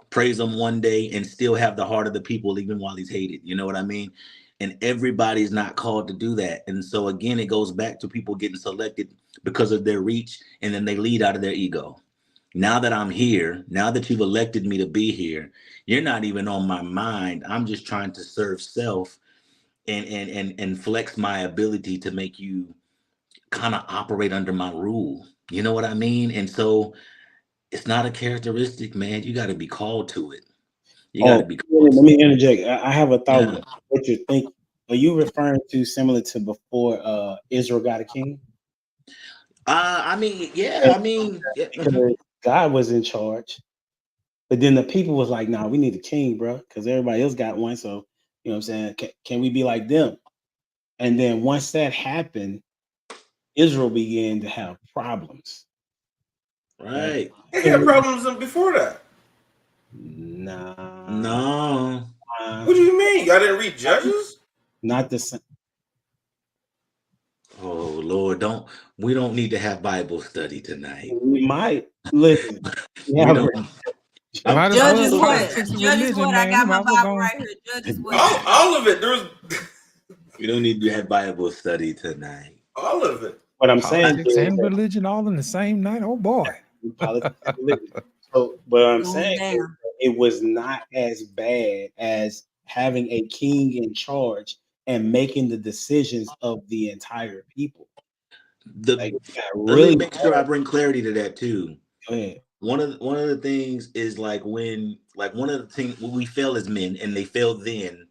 praise him one day and still have the heart of the people even while he's hated. You know what I mean? And everybody's not called to do that. And so again, it goes back to people getting selected because of their reach, and then they lead out of their ego. Now that I'm here, now that you've elected me to be here, you're not even on my mind. I'm just trying to serve self and flex my ability to make you kind of operate under my rule. You know what I mean? And so it's not a characteristic, man. You got to be called to it. You got to be called. Let me interject. I have a thought. What you're thinking. Are you referring to similar to before Israel got a king? I mean, yeah, I mean, yeah, Because God was in charge, but then the people was like, "Nah, we need a king, bro," because everybody else got one. So you know what I'm saying? Can we be like them? And then once that happened, Israel began to have problems. right. They had problems before that. Nah, No. What do you mean? Y'all didn't read Judges? not the same. Oh Lord, we don't need to have Bible study tonight. We might listen. We Yeah, don't. Might as Judges well. what? Politics and Judges religion, what? I man. got We my might as well Bible go. right here. Judges what? All of it. There was We don't need to have Bible study tonight. all of it. what I'm saying Politics is and religion all in the same night. Oh boy. politics and religion. So what I'm Going saying is down. it was not as bad as having a king in charge and making the decisions of the entire people. Like it got Let me really make sure I bring clarity to that too. Go ahead. One of the things is like when one of the things we fail as men, and they failed then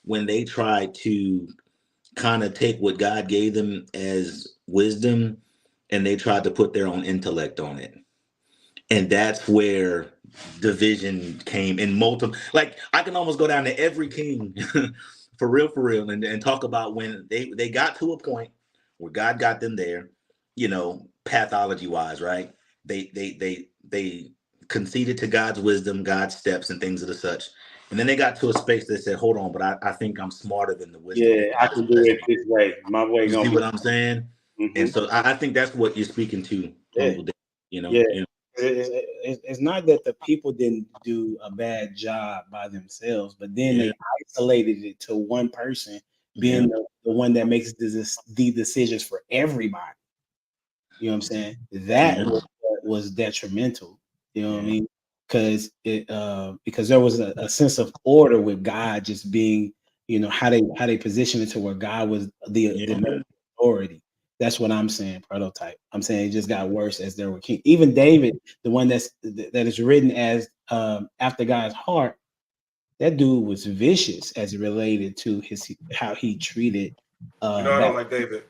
when they tried to kind of take what God gave them as wisdom and they tried to put their own intellect on it. And that's where division came in multiple. Like I can almost go down to every king for real, and talk about when they got to a point where God got them there, pathology wise, right? They conceded to God's wisdom, God's steps, and things of the such. And then they got to a space that said, "Hold on, but I think I'm smarter than the wisdom." Yeah, I can do it this way. My way. You see what I'm saying? Mhm. And so I think that's what you're speaking to, Yeah. Uncle Dave, Yeah. It's not that the people didn't do a bad job by themselves, but then they isolated it to one person being the one that makes the decisions for everybody. You know what I'm saying? That was detrimental. You know what I mean? Because there was a sense of order with God just being, how they positioned it to where God was the main authority. That's what I'm saying. Prototype. I'm saying it just got worse as there were king. Even David, the one that is written as after God's heart, that dude was vicious as it related to how he treated. I don't like David.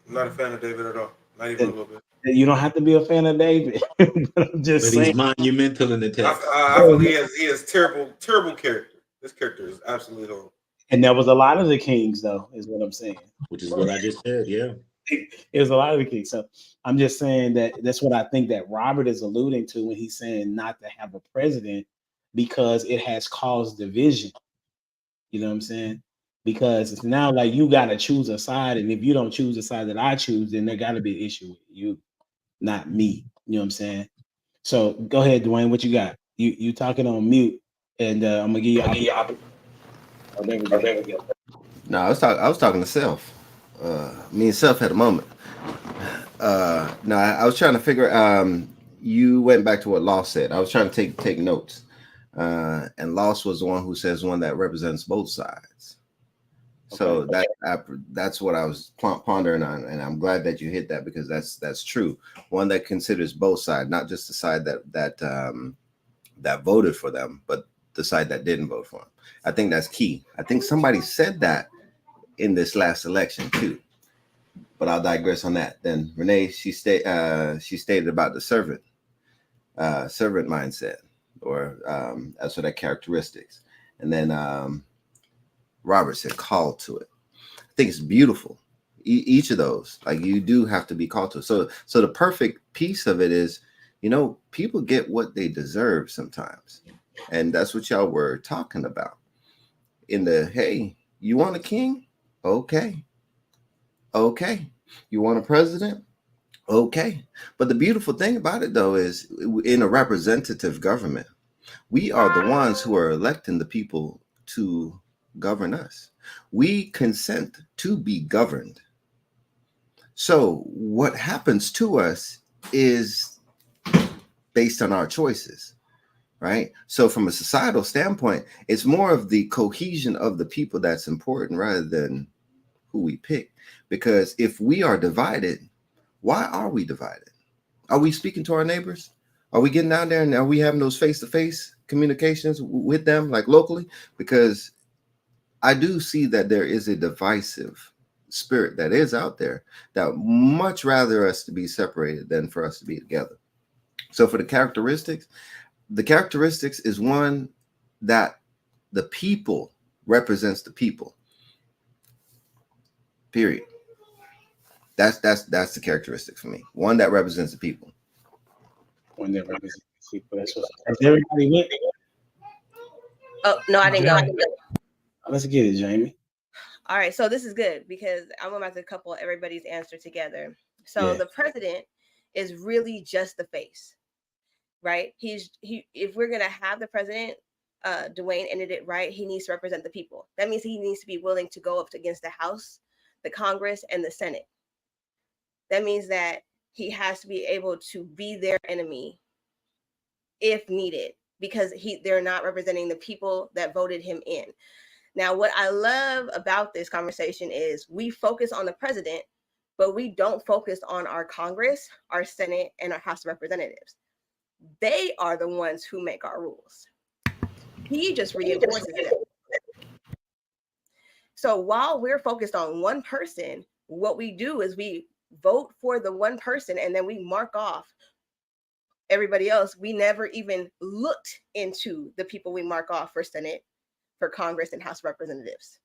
I'm not a fan of David at all. Not even a little bit. You don't have to be a fan of David. I'm just saying. He's monumental in the text. I feel he has terrible character. This character is absolutely horrible. And there was a lot of the kings, though, is what I'm saying. Which is what I just said, yeah. It was a lot of the kings. So I'm just saying that's what I think that Robert is alluding to when he's saying not to have a president because it has caused division. You know what I'm saying? Because it's now like you got to choose a side. And if you don't choose the side that I choose, then there got to be an issue with you, not me. You know what I'm saying? So go ahead, Dwayne. What you got? You talking on mute, and I'm gonna give you. Oh, there we go. No, I was talking to Self. Me and Self had a moment. No, I was trying to figure. You went back to what Loss said. I was trying to take notes, and Loss was the one who says one that represents both sides. So that's what I was pondering on, and I'm glad that you hit that because that's true. One that considers both sides, not just the side that voted for them, but the side that didn't vote for them. I think that's key. I think somebody said that in this last election too, but I'll digress on that. Then Renee, she stated about the servant mindset, or that's what that characteristics, and then Robert said called to it. I think it's beautiful. Each of those, like you do have to be called to it. So the perfect piece of it is, people get what they deserve sometimes, and that's what y'all were talking about. Hey, you want a king? Okay. You want a president? Okay. But the beautiful thing about it, though, is in a representative government, we are the ones who are electing the people to govern us. We consent to be governed. So what happens to us is based on our choices. Right. So from a societal standpoint, it's more of the cohesion of the people that's important rather than who we pick. Because if we are divided, why are we divided? Are we speaking to our neighbors? Are we getting down there and are we having those face-to-face communications with them, like locally? Because I do see that there is a divisive spirit that is out there that would much rather us to be separated than for us to be together. So for the characteristics is one that the people represents the people. Period. That's the characteristic for me. One that represents the people. One that represents the people. That's what. Has everybody went? Oh no, I didn't go. Let's get it, Jamie. All right, so this is good because I'm about to couple everybody's answer together. So Yeah. the president is really just the face, right? If we're gonna have the president, Dwayne ended it right. He needs to represent the people. That means he needs to be willing to go up against the House, the Congress, and the Senate. That means that he has to be able to be their enemy if needed, because they're not representing the people that voted him in. Now, what I love about this conversation is we focus on the president, but we don't focus on our Congress, our Senate, and our House of Representatives. They are the ones who make our rules. He just reinforces them. So while we're focused on one person, what we do is we vote for the one person and then we mark off everybody else. We never even looked into the people we mark off for Senate, for Congress, and House of Representatives.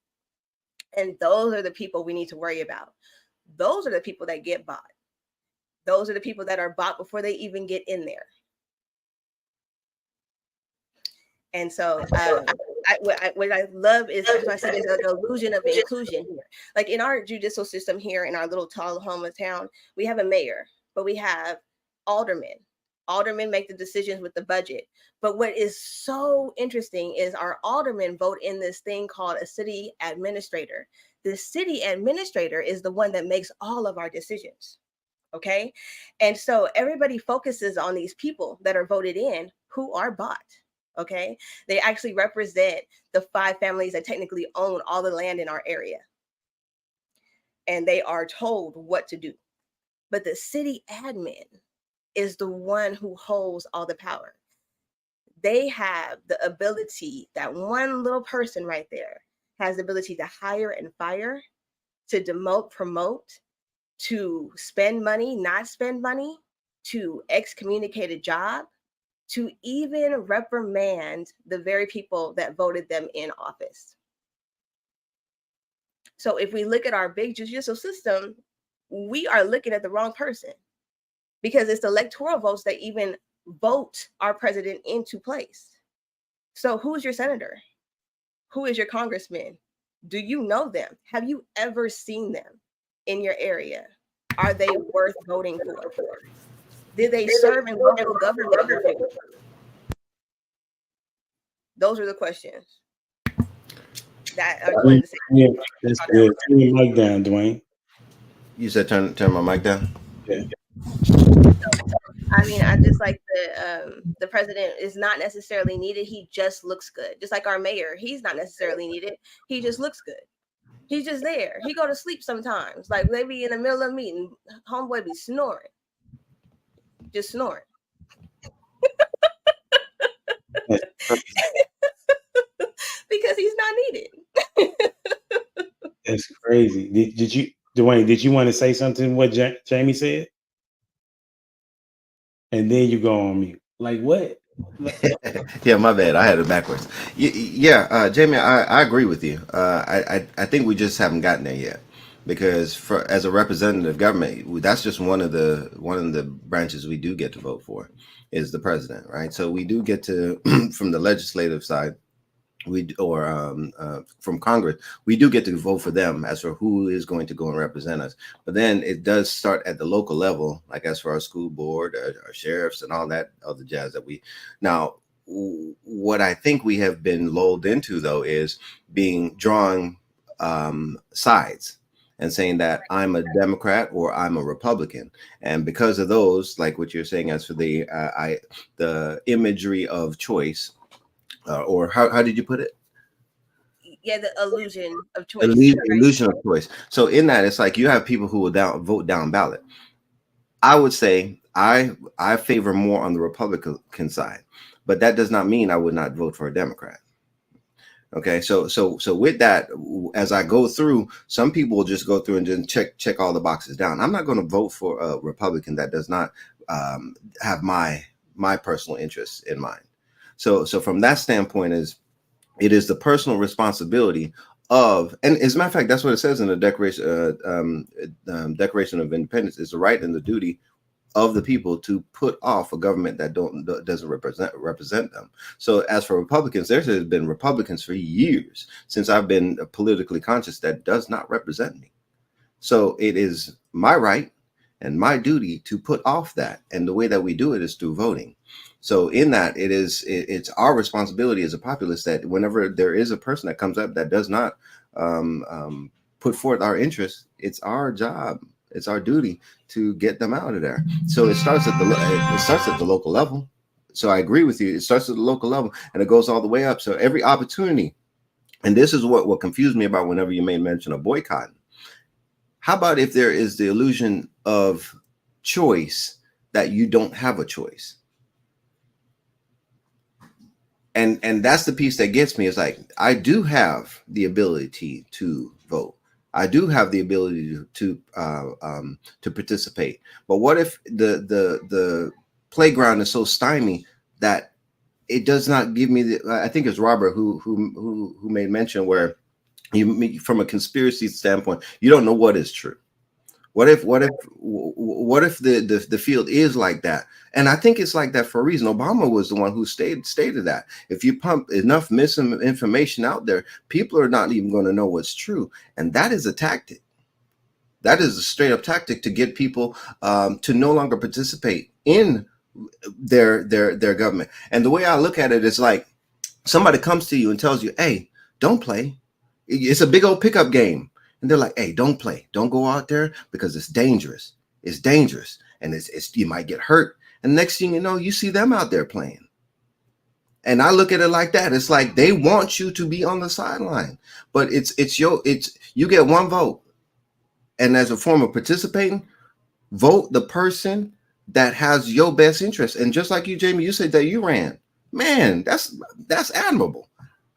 And those are the people we need to worry about. Those are the people that get bought. Those are the people that are bought before they even get in there. And so what I love is, as I said, is an illusion of inclusion here. Like in our judicial system here in our little Tullahoma town, we have a mayor, but we have aldermen. Aldermen make the decisions with the budget. But what is so interesting is our aldermen vote in this thing called a city administrator. The city administrator is the one that makes all of our decisions. Okay. And so everybody focuses on these people that are voted in who are bought. Okay. They actually represent the 5 families that technically own all the land in our area. And they are told what to do. But the city admin is the one who holds all the power. They have the ability, that one little person right there has the ability to hire and fire, to demote, promote, to spend money, not spend money, to excommunicate a job, to even reprimand the very people that voted them in office. So if we look at our big judicial system, we are looking at the wrong person, because it's the electoral votes that even vote our president into place. So who's your senator? Who is your congressman? Do you know them? Have you ever seen them in your area? Are they worth voting for? Did they serve in local government before? Those are the questions that I wanted to say. Yeah, that's good. Turn your mic down, Dwayne. You said turn my mic down? Yeah. I mean, I just like the president is not necessarily needed. He just looks good. Just like our mayor, he's not necessarily needed. He just looks good. He's just there. He go to sleep sometimes. Like they be in the middle of a meeting, homeboy be snoring. Just snoring. Because he's not needed. That's crazy. Did you, Dwayne, did you want to say something what Jamie said? And then you go on mute. Like what? Yeah, my bad. I had it backwards. Yeah, Jamie, I agree with you. I think we just haven't gotten there yet, because as a representative government, that's just one of the branches we do get to vote for, is the president, right? So we do get to from the legislative side, from Congress, we do get to vote for them as for who is going to go and represent us. But then it does start at the local level, like as for our school board, our sheriffs, and all that other jazz that we now. What I think we have been lulled into, though, is drawing sides and saying that I'm a Democrat or I'm a Republican, and because of those, like what you're saying, as for the imagery of choice. Or how did you put it? Yeah, the illusion of choice. Illusion of choice. So in that, it's like you have people who will vote down ballot. I would say I favor more on the Republican side, but that does not mean I would not vote for a Democrat. Okay, so with that, as I go through, some people will just go through and just check all the boxes down. I'm not going to vote for a Republican that does not have my personal interests in mind. So from that standpoint, it is the personal responsibility of, and as a matter of fact, that's what it says in the Declaration of Independence, is the right and the duty of the people to put off a government that doesn't represent them. So as for Republicans, there has been Republicans for years since I've been politically conscious that does not represent me. So it is my right and my duty to put off that. And the way that we do it is through voting. So in that, it's our responsibility as a populace that whenever there is a person that comes up that does not put forth our interests, it's our job, it's our duty to get them out of there. So it starts at the local level. So I agree with you. It starts at the local level and it goes all the way up. So every opportunity, and this is what confused me about whenever you made mention of boycotting. How about if there is the illusion of choice that you don't have a choice? And that's the piece that gets me. Is like, I do have the ability to vote. I do have the ability to participate. But what if the playground is so stymied that it does not give me the? I think it's Robert who made mention where you, from a conspiracy standpoint, you don't know what is true. What if the field is like that? And I think it's like that for a reason. Obama was the one who stated that if you pump enough misinformation out there, people are not even going to know what's true. And that is a tactic. That is a straight up tactic to get people to no longer participate in their government. And the way I look at it is like somebody comes to you and tells you, hey, don't play. It's a big old pickup game. And they're like, hey, don't play. Don't go out there because it's dangerous. It's dangerous. And it's you might get hurt. And next thing you know, you see them out there playing. And I look at it like that. It's like they want you to be on the sideline. But you get one vote. And as a form of participating, vote the person that has your best interest. And just like you, Jamie, you said that you ran. Man, that's admirable.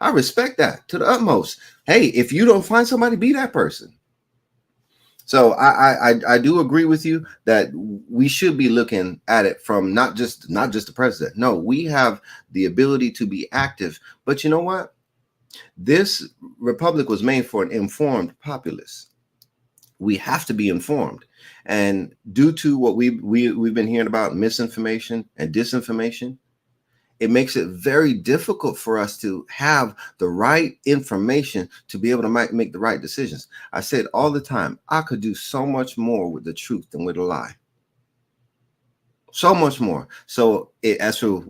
I respect that to the utmost. Hey, if you don't find somebody, be that person. So I do agree with you that we should be looking at it from not just the president. No, we have the ability to be active. But you know what? This republic was made for an informed populace. We have to be informed. And due to what we've been hearing about misinformation and disinformation, it makes it very difficult for us to have the right information to be able to make the right decisions. I said all the time, I could do so much more with the truth than with a lie. So much more. So as for,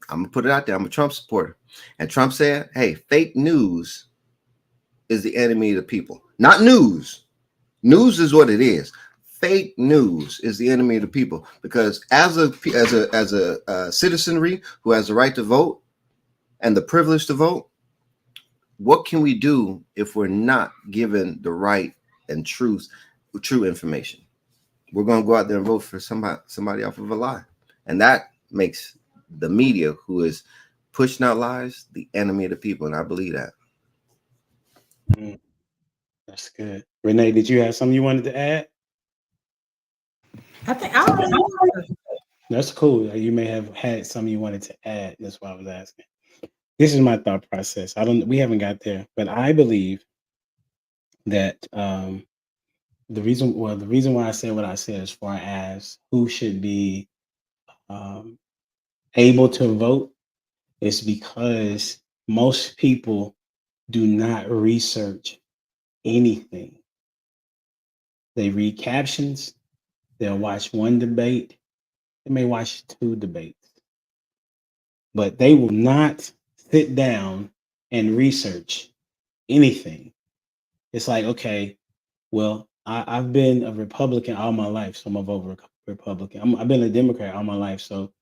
I'm going to put it out there, I'm a Trump supporter. And Trump said, hey, fake news is the enemy of the people. Not news. News is what it is. Fake news is the enemy of the people, because as a citizenry who has the right to vote and the privilege to vote, what can we do if we're not given the right and true information? We're going to go out there and vote for somebody off of a lie, and that makes the media, who is pushing out lies, the enemy of the people, and I believe that. That's good. Renee, did you have something you wanted to add? I think I already know. That's cool. You may have had something you wanted to add. That's why I was asking. This is my thought process. We haven't got there, but I believe that the reason why I said what I said as far as who should be able to vote is because most people do not research anything. They read captions. They'll watch one debate. They may watch two debates, but they will not sit down and research anything. It's like, okay, well, I've been a Republican all my life, so I'm gonna vote Republican. I've been a Democrat all my life, so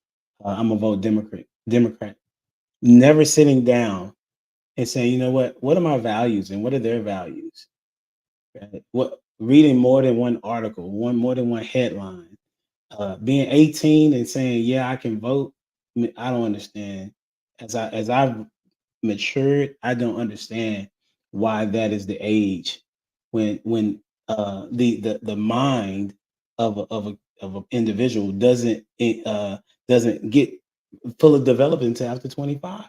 I'm gonna vote Democrat. Never sitting down and saying, you know what are my values and what are their values? Right? Reading more than one article, more than one headline, being 18 and saying, yeah, I can vote. I don't understand. As I've matured, I don't understand why that is the age when the mind of an individual doesn't get fully developed until after 25.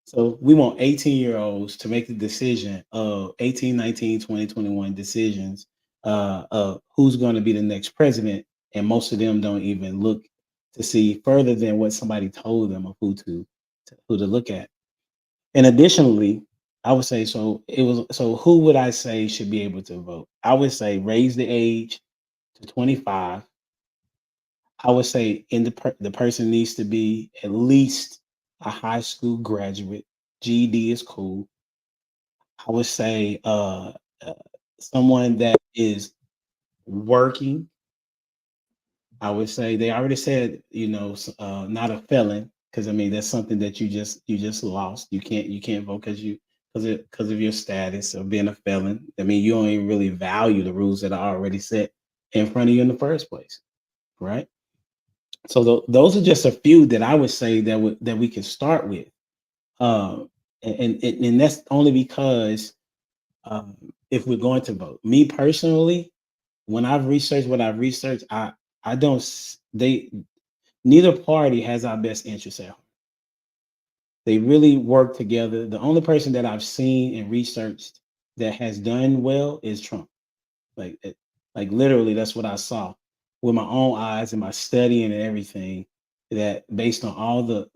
So we want 18-year-olds to make the decision of 18, 19, 20, 21 decisions of who's going to be the next president. And most of them don't even look to see further than what somebody told them of who to look at. And additionally, I would say, so who would I say should be able to vote? I would say raise the age to 25. I would say the person needs to be at least a high school graduate. GED is cool. I would say someone that is working. I would say they already said, not a felon, because I mean that's something that you just lost. You can't vote because of your status of being a felon. I mean, you don't even really value the rules that are already set in front of you in the first place, right? So those are just a few that I would say that we can start with, and that's only because if we're going to vote. Me personally, when I've researched what I've researched, I don't. Neither party has our best interests at heart. They really work together. The only person that I've seen and researched that has done well is Trump. Like literally, that's what I saw with my own eyes and my studying and everything. That based on all the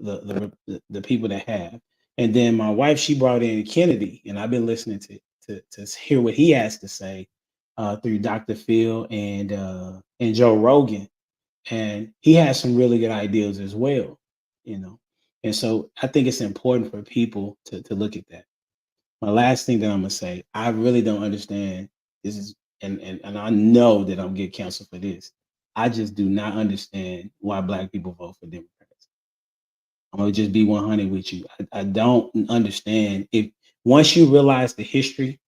people that have, and then my wife, she brought in Kennedy, and I've been listening to hear what he has to say through Dr. Phil and Joe Rogan, and he has some really good ideas as well, And so I think it's important for people to look at that. My last thing that I'm gonna say, I really don't understand. This is and I know that I'm getting canceled for this. I just do not understand why Black people vote for Democrats. I'm gonna just be 100 with you. I don't understand if once you realize the history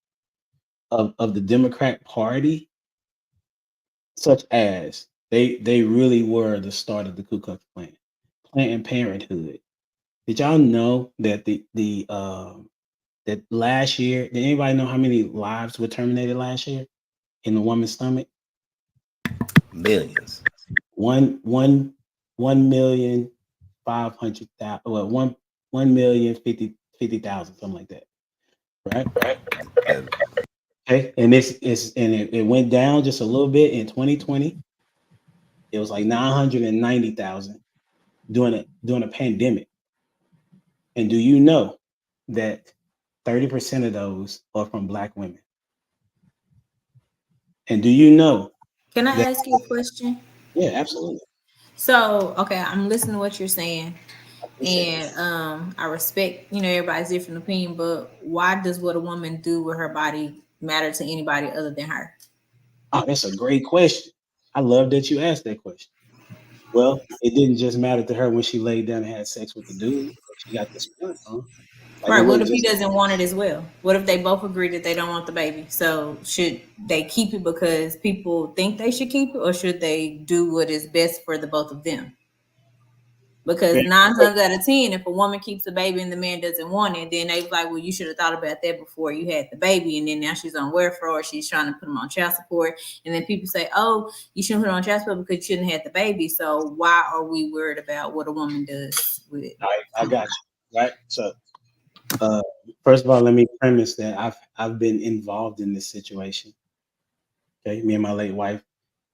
of the Democrat Party, such as they really were the start of the Ku Klux Klan, Planned Parenthood. Did y'all know that that last year? Did anybody know how many lives were terminated last year in the woman's stomach? Millions. 1,500,000. Well, 1,050,000, something like that. Right. Okay, and it went down just a little bit in 2020. It was like 990,000 during a pandemic. And do you know that 30% of those are from Black women? And do you know? Can I ask you a question? Yeah, absolutely. So, okay, I'm listening to what you're saying, and I respect, everybody's different opinion, but why does what a woman do with her body matter to anybody other than her? Oh, that's a great question. I love that you asked that question. Well, it didn't just matter to her when she laid down and had sex with the dude. She got the sperm, huh? Right. What if he doesn't want it as well? What if they both agree that they don't want the baby? So should they keep it because people think they should keep it, or should they do what is best for the both of them? Because 9 times out of 10, if a woman keeps a baby and the man doesn't want it, then they like, well, you should have thought about that before you had the baby. And then now she's on welfare, or she's trying to put him on child support. And then people say, oh, you shouldn't put him on child support because you shouldn't have the baby. So why are we worried about what a woman does with it? All right, I got you. Right. So first of all, let me premise that I've been involved in this situation. Okay. Me and my late wife,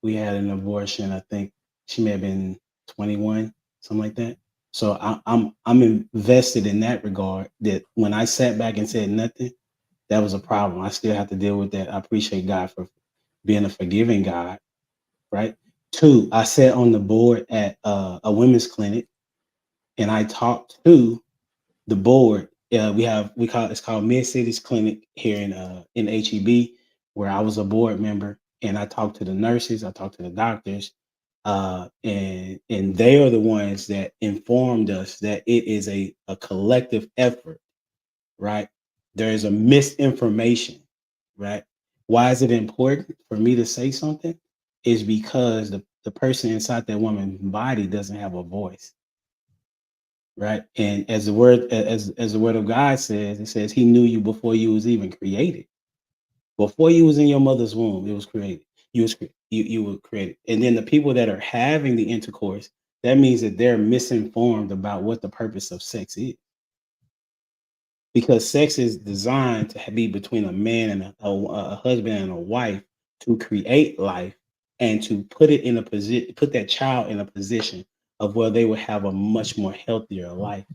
we had an abortion. I think she may have been 21. Something like that. So I'm invested in that regard, that when I sat back and said nothing, that was a problem. I still have to deal with that. I appreciate God for being a forgiving God, right? 2, I sat on the board at a women's clinic, and I talked to the board. It's called Mid Cities Clinic here in HEB, where I was a board member, and I talked to the nurses, I talked to the doctors. And they are the ones that informed us that it is a collective effort, right? There is a misinformation, right? Why is it important for me to say something? Is because the person inside that woman's body doesn't have a voice. right? And as the word as the word of God says, it says He knew you before you was even created. Before you was in your mother's womb, it was created. You were created. And then the people that are having the intercourse, that means that they're misinformed about what the purpose of sex is. Because sex is designed to be between a man and a husband and a wife to create life and to put it in a position, put that child in a position of where they will have a much more healthier life,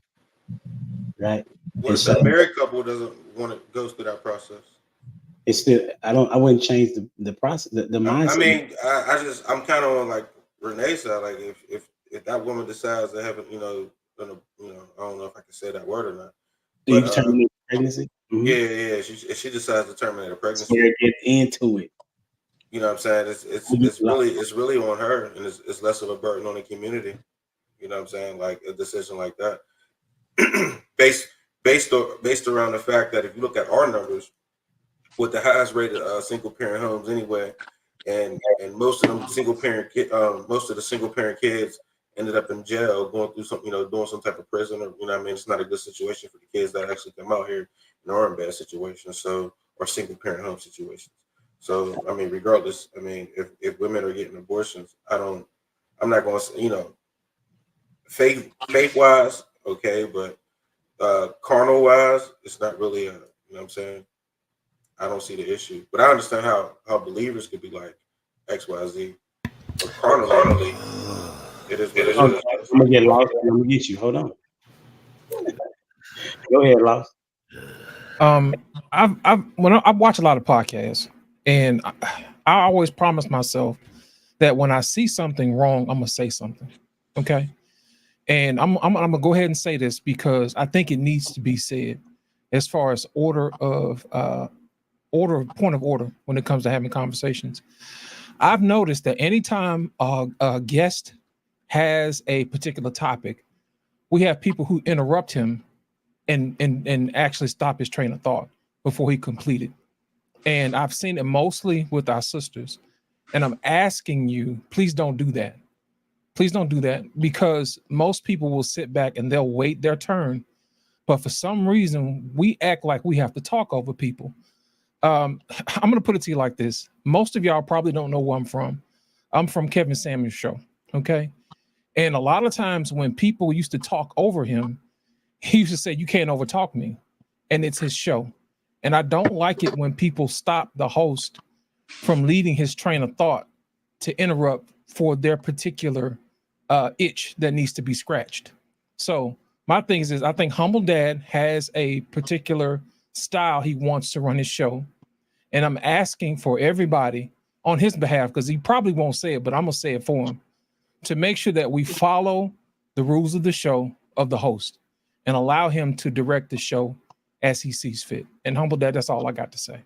right? What And if so the married couple doesn't want to go through that process? it's still, I wouldn't change the process, the mindset. I mean, I'm kind of on like Renee's side. Like if that woman decides to have, I don't know if I can say that word or not. Do you But terminate pregnancy? Mhm. yeah. She decides to terminate a pregnancy. So get into it. You know what I'm saying? It's really on her, and it's less of a burden on the community. You know what I'm saying? Like a decision like that, based around the fact that if you look at our numbers, with the highest rated single parent homes anyway, and most of them most of the single parent kids ended up in jail, going through some, doing some type of prison, or what I mean, it's not a good situation for the kids that actually come out here and are in bad situations, or single parent home situations. So I mean, regardless, I mean, if women are getting abortions, I'm not going to, faith wise, okay, but carnal wise, it's not really you know what I'm saying. I don't see the issue, but I understand how believers could be like X, Y, Z. But carnally, it is what it is. I'm gonna get lost. I'm gonna get you. Hold on. Go ahead, Lost. I watch a lot of podcasts, and I always promise myself that when I see something wrong, I'm gonna say something. Okay, and I'm gonna go ahead and say this because I think it needs to be said, as far as point of order when it comes to having conversations. I've noticed that anytime a guest has a particular topic, we have people who interrupt him and actually stop his train of thought before he completed. And I've seen it mostly with our sisters. And I'm asking you, please don't do that. Please don't do that, because most people will sit back and they'll wait their turn. But for some reason, we act like we have to talk over people. I'm going to put it to you like this. Most of y'all probably don't know where I'm from. I'm from Kevin Samuels' show. Okay. And a lot of times when people used to talk over him, he used to say, "You can't overtalk me." And it's his show. And I don't like it when people stop the host from leading his train of thought to interrupt for their particular itch that needs to be scratched. So my thing is I think Humble Dad has a particular style he wants to run his show. And I'm asking for everybody on his behalf, because he probably won't say it, but I'm going to say it for him, to make sure that we follow the rules of the show of the host and allow him to direct the show as he sees fit. And Humble Dad, that's all I got to say.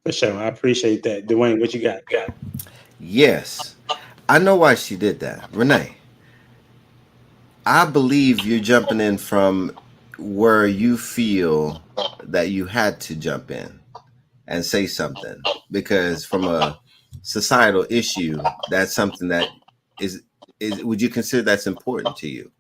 For sure. I appreciate that. Dwayne, what you got? Yes, I know why she did that. Renee, I believe you're jumping in from where you feel that you had to jump in and say something, because from a societal issue, that's something that is would you consider that's important to you?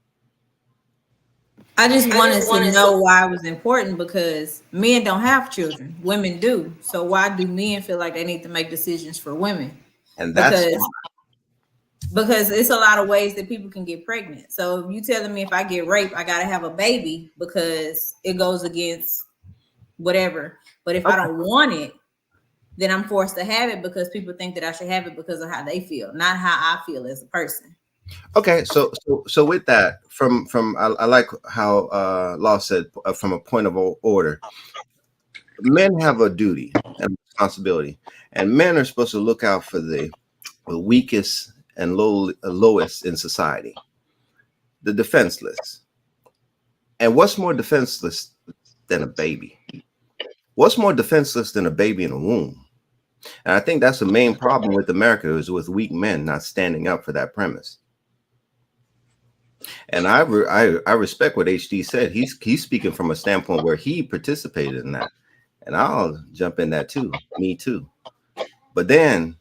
I just wanted to know why it was important, because men don't have children, women do. So why do men feel like they need to make decisions for women? And that's because it's a lot of ways that people can get pregnant. So if you telling me if I get raped, I gotta have a baby because it goes against whatever. But if I don't want it, then I'm forced to have it because people think that I should have it because of how they feel, not how I feel as a person. Okay, so with that, from I like how Law said, from a point of order, men have a duty and responsibility, and men are supposed to look out for the weakest and lowest in society, the defenseless. And what's more defenseless than a baby? What's more defenseless than a baby in a womb? And I think that's the main problem with America, is with weak men not standing up for that premise. And I respect what HD said. He's speaking from a standpoint where he participated in that, and I'll jump in that too. Me too. But then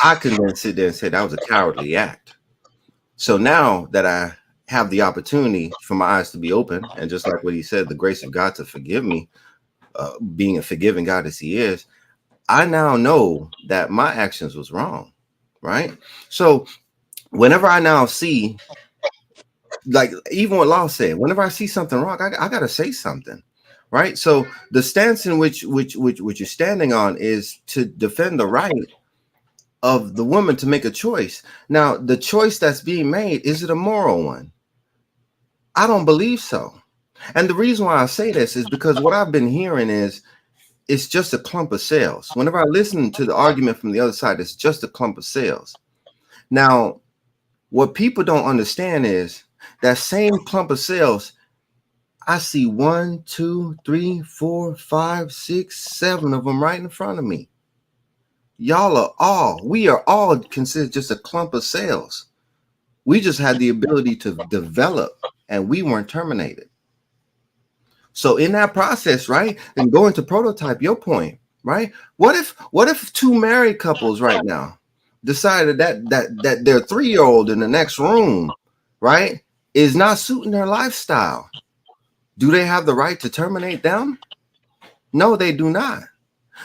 I can then sit there and say that was a cowardly act. So now that I have the opportunity for my eyes to be open, and just like what he said, the grace of God to forgive me, being a forgiving God as he is, I now know that my actions was wrong, right? So whenever I now see, like even what Law said, whenever I see something wrong, I gotta say something, right? So the stance in which you're standing on is to defend the right of the woman to make a choice. Now, the choice that's being made, is it a moral one? I don't believe so. And the reason why I say this is because what I've been hearing is it's just a clump of cells. Whenever I listen to the argument from the other side, it's just a clump of cells. Now, what people don't understand is that same clump of cells, I see 1, 2, 3, 4, 5, 6, 7 of them right in front of me. We are all considered just a clump of cells. We just had the ability to develop, and we weren't terminated. So in that process, right, and going to prototype your point, right? What if two married couples right now decided that their 3-year-old in the next room, right, is not suiting their lifestyle? Do they have the right to terminate them? No, they do not.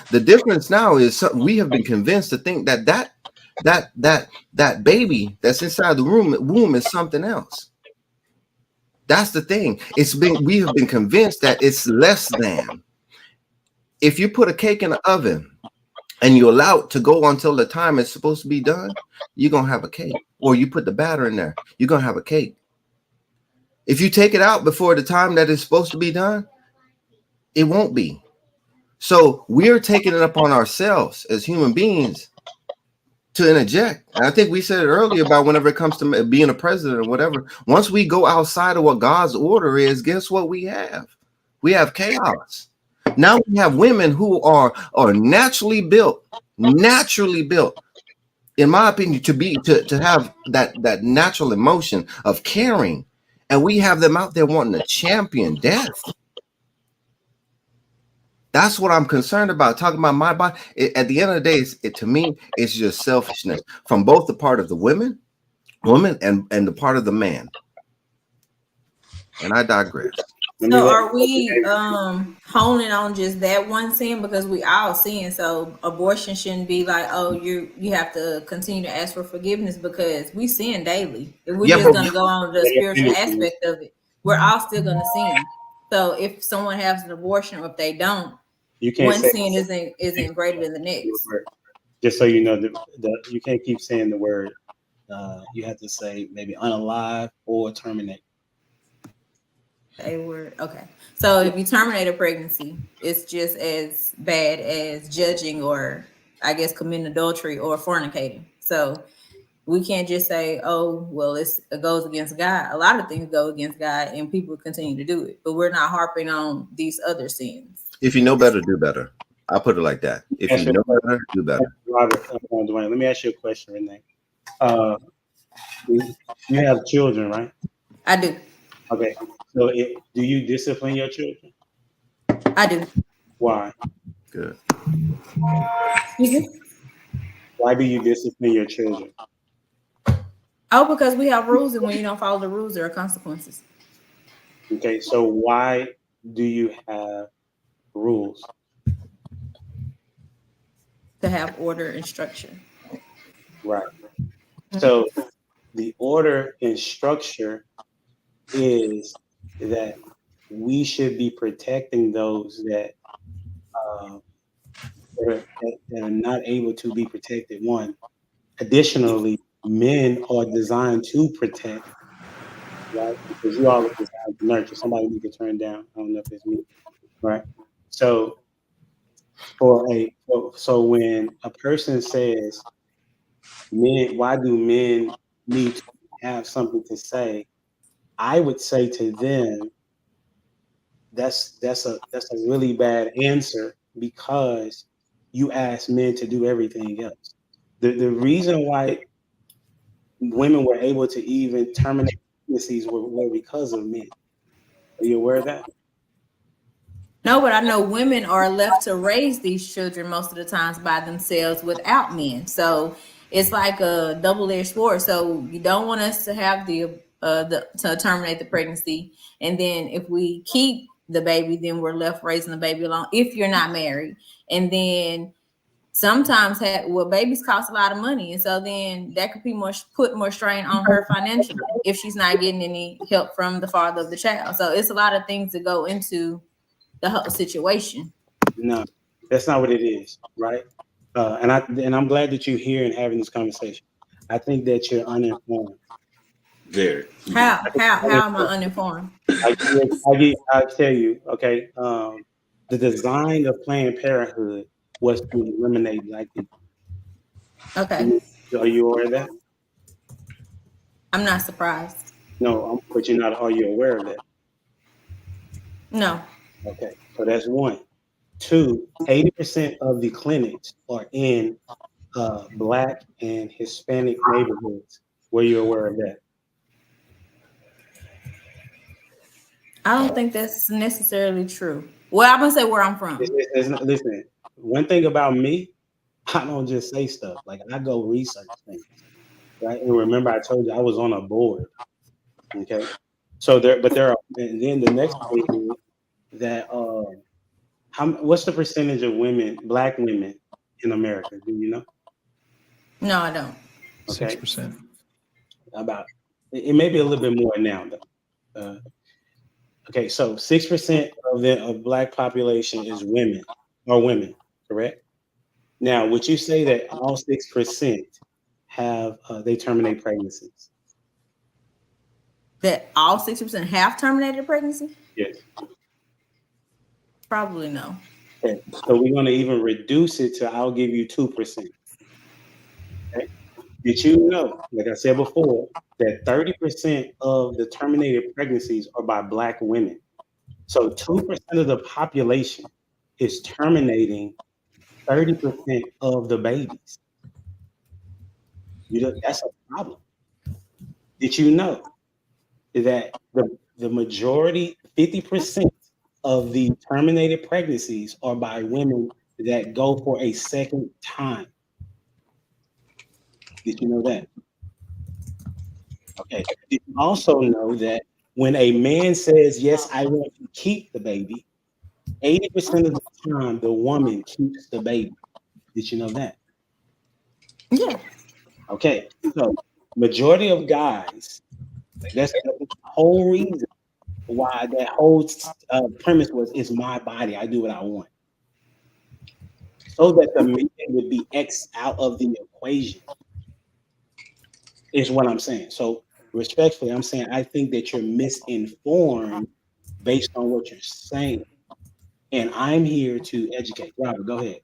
The difference now is we have been convinced to think that baby that's inside the womb is something else. That's the thing. We have been convinced that it's less than. If you put a cake in the oven and you allow it to go until the time it's supposed to be done, you're gonna have a cake. Or you put the batter in there, you're gonna have a cake. If you take it out before the time that it's supposed to be done, it won't be. So we're taking it upon ourselves as human beings to interject. And I think we said it earlier about whenever it comes to being a president or whatever, once we go outside of what God's order is, guess what we have? We have chaos. Now we have women who are naturally built, in my opinion, to have that natural emotion of caring. And we have them out there wanting to champion death. That's what I'm concerned about. Talking about my body. At the end of the day, to me, it's just selfishness from both the part of the woman and the part of the man. And I digress. So are we honing on just that one sin, because we all sin? So abortion shouldn't be like, oh, you have to continue to ask for forgiveness, because we sin daily. If we're just going to go on the spiritual aspect of it, we're all still going to sin. So if someone has an abortion, or if they don't, one sin isn't greater than the next. Just so you know, you can't keep saying the word. You have to say maybe unalive or terminate. A word. Okay. So if you terminate a pregnancy, it's just as bad as judging, or I guess committing adultery or fornicating. So we can't just say, oh, well, it goes against God. A lot of things go against God and people continue to do it, but we're not harping on these other sins. If you know better, do better. I'll put it like that. If you know better, do better. Robert, Dwayne, let me ask you a question, Renee. You have children, right? I do. Okay. So do you discipline your children? I do. Why? Good. Why do you discipline your children? Oh, because we have rules, and when you don't follow the rules, there are consequences. Okay, so why do you have rules? To have order and structure. Right. So the order and structure is that we should be protecting those that are not able to be protected. One, additionally, men are designed to protect, right? Because you all are designed to nurture. Somebody need to turn down. I don't know if it's me, right? So when a person says, "Men, why do men need to have something to say?" I would say to them, that's a really bad answer, because you ask men to do everything else. The reason why women were able to even terminate pregnancies were because of men. Are you aware of that? No, but I know women are left to raise these children most of the times by themselves without men. So it's like a double-edged sword. So you don't want us to have the to terminate the pregnancy, and then if we keep the baby, then we're left raising the baby alone if you're not married. And then sometimes babies cost a lot of money, and so then that could be put more strain on her financially if she's not getting any help from the father of the child. So it's a lot of things that go into the whole situation. No, that's not what it is, right? And I'm glad that you're here and having this conversation. I think that you're uninformed. Very. How am I uninformed? I tell you, okay. The design of Planned Parenthood was to eliminate Black people. Okay. Are you aware of that? I'm not surprised. No, but you're not. Are you aware of that? No. Okay, so that's one. 2, 80% of the clinics are in Black and Hispanic neighborhoods. Were you aware of that? I don't think that's necessarily true. Well, I'm gonna say where I'm from. Listen, one thing about me, I don't just say stuff. Like, I go research things, right? And remember, I told you I was on a board. Okay, so there are, and then the next thing is that what's the percentage of women, Black women in America? Do you know? No, I don't. Okay, 6%. About it may be a little bit more now, though. Okay, so 6% of the Black population is women, correct? Now, would you say that all 6% have they terminate pregnancies? That all 60% have terminated pregnancy? Yes. Probably no. Okay, so we're going to even reduce it to I'll give you 2%. Okay. Did you know, like I said before, that 30% of the terminated pregnancies are by Black women? So 2% of the population is terminating 30% of the babies. That's a problem. Did you know that the majority, 50% of the terminated pregnancies are by women that go for a second time? Did you know that? Okay. Did you also know that when a man says, yes, I want to keep the baby, 80% of the time the woman keeps the baby? Did you know that? Yeah. Okay. So majority of guys, that's the whole reason why that whole premise was, it's my body, I do what I want. So that the man would be X out of the equation is what I'm saying. So respectfully, I'm saying I think that you're misinformed based on what you're saying. And I'm here to educate. Robert, go ahead.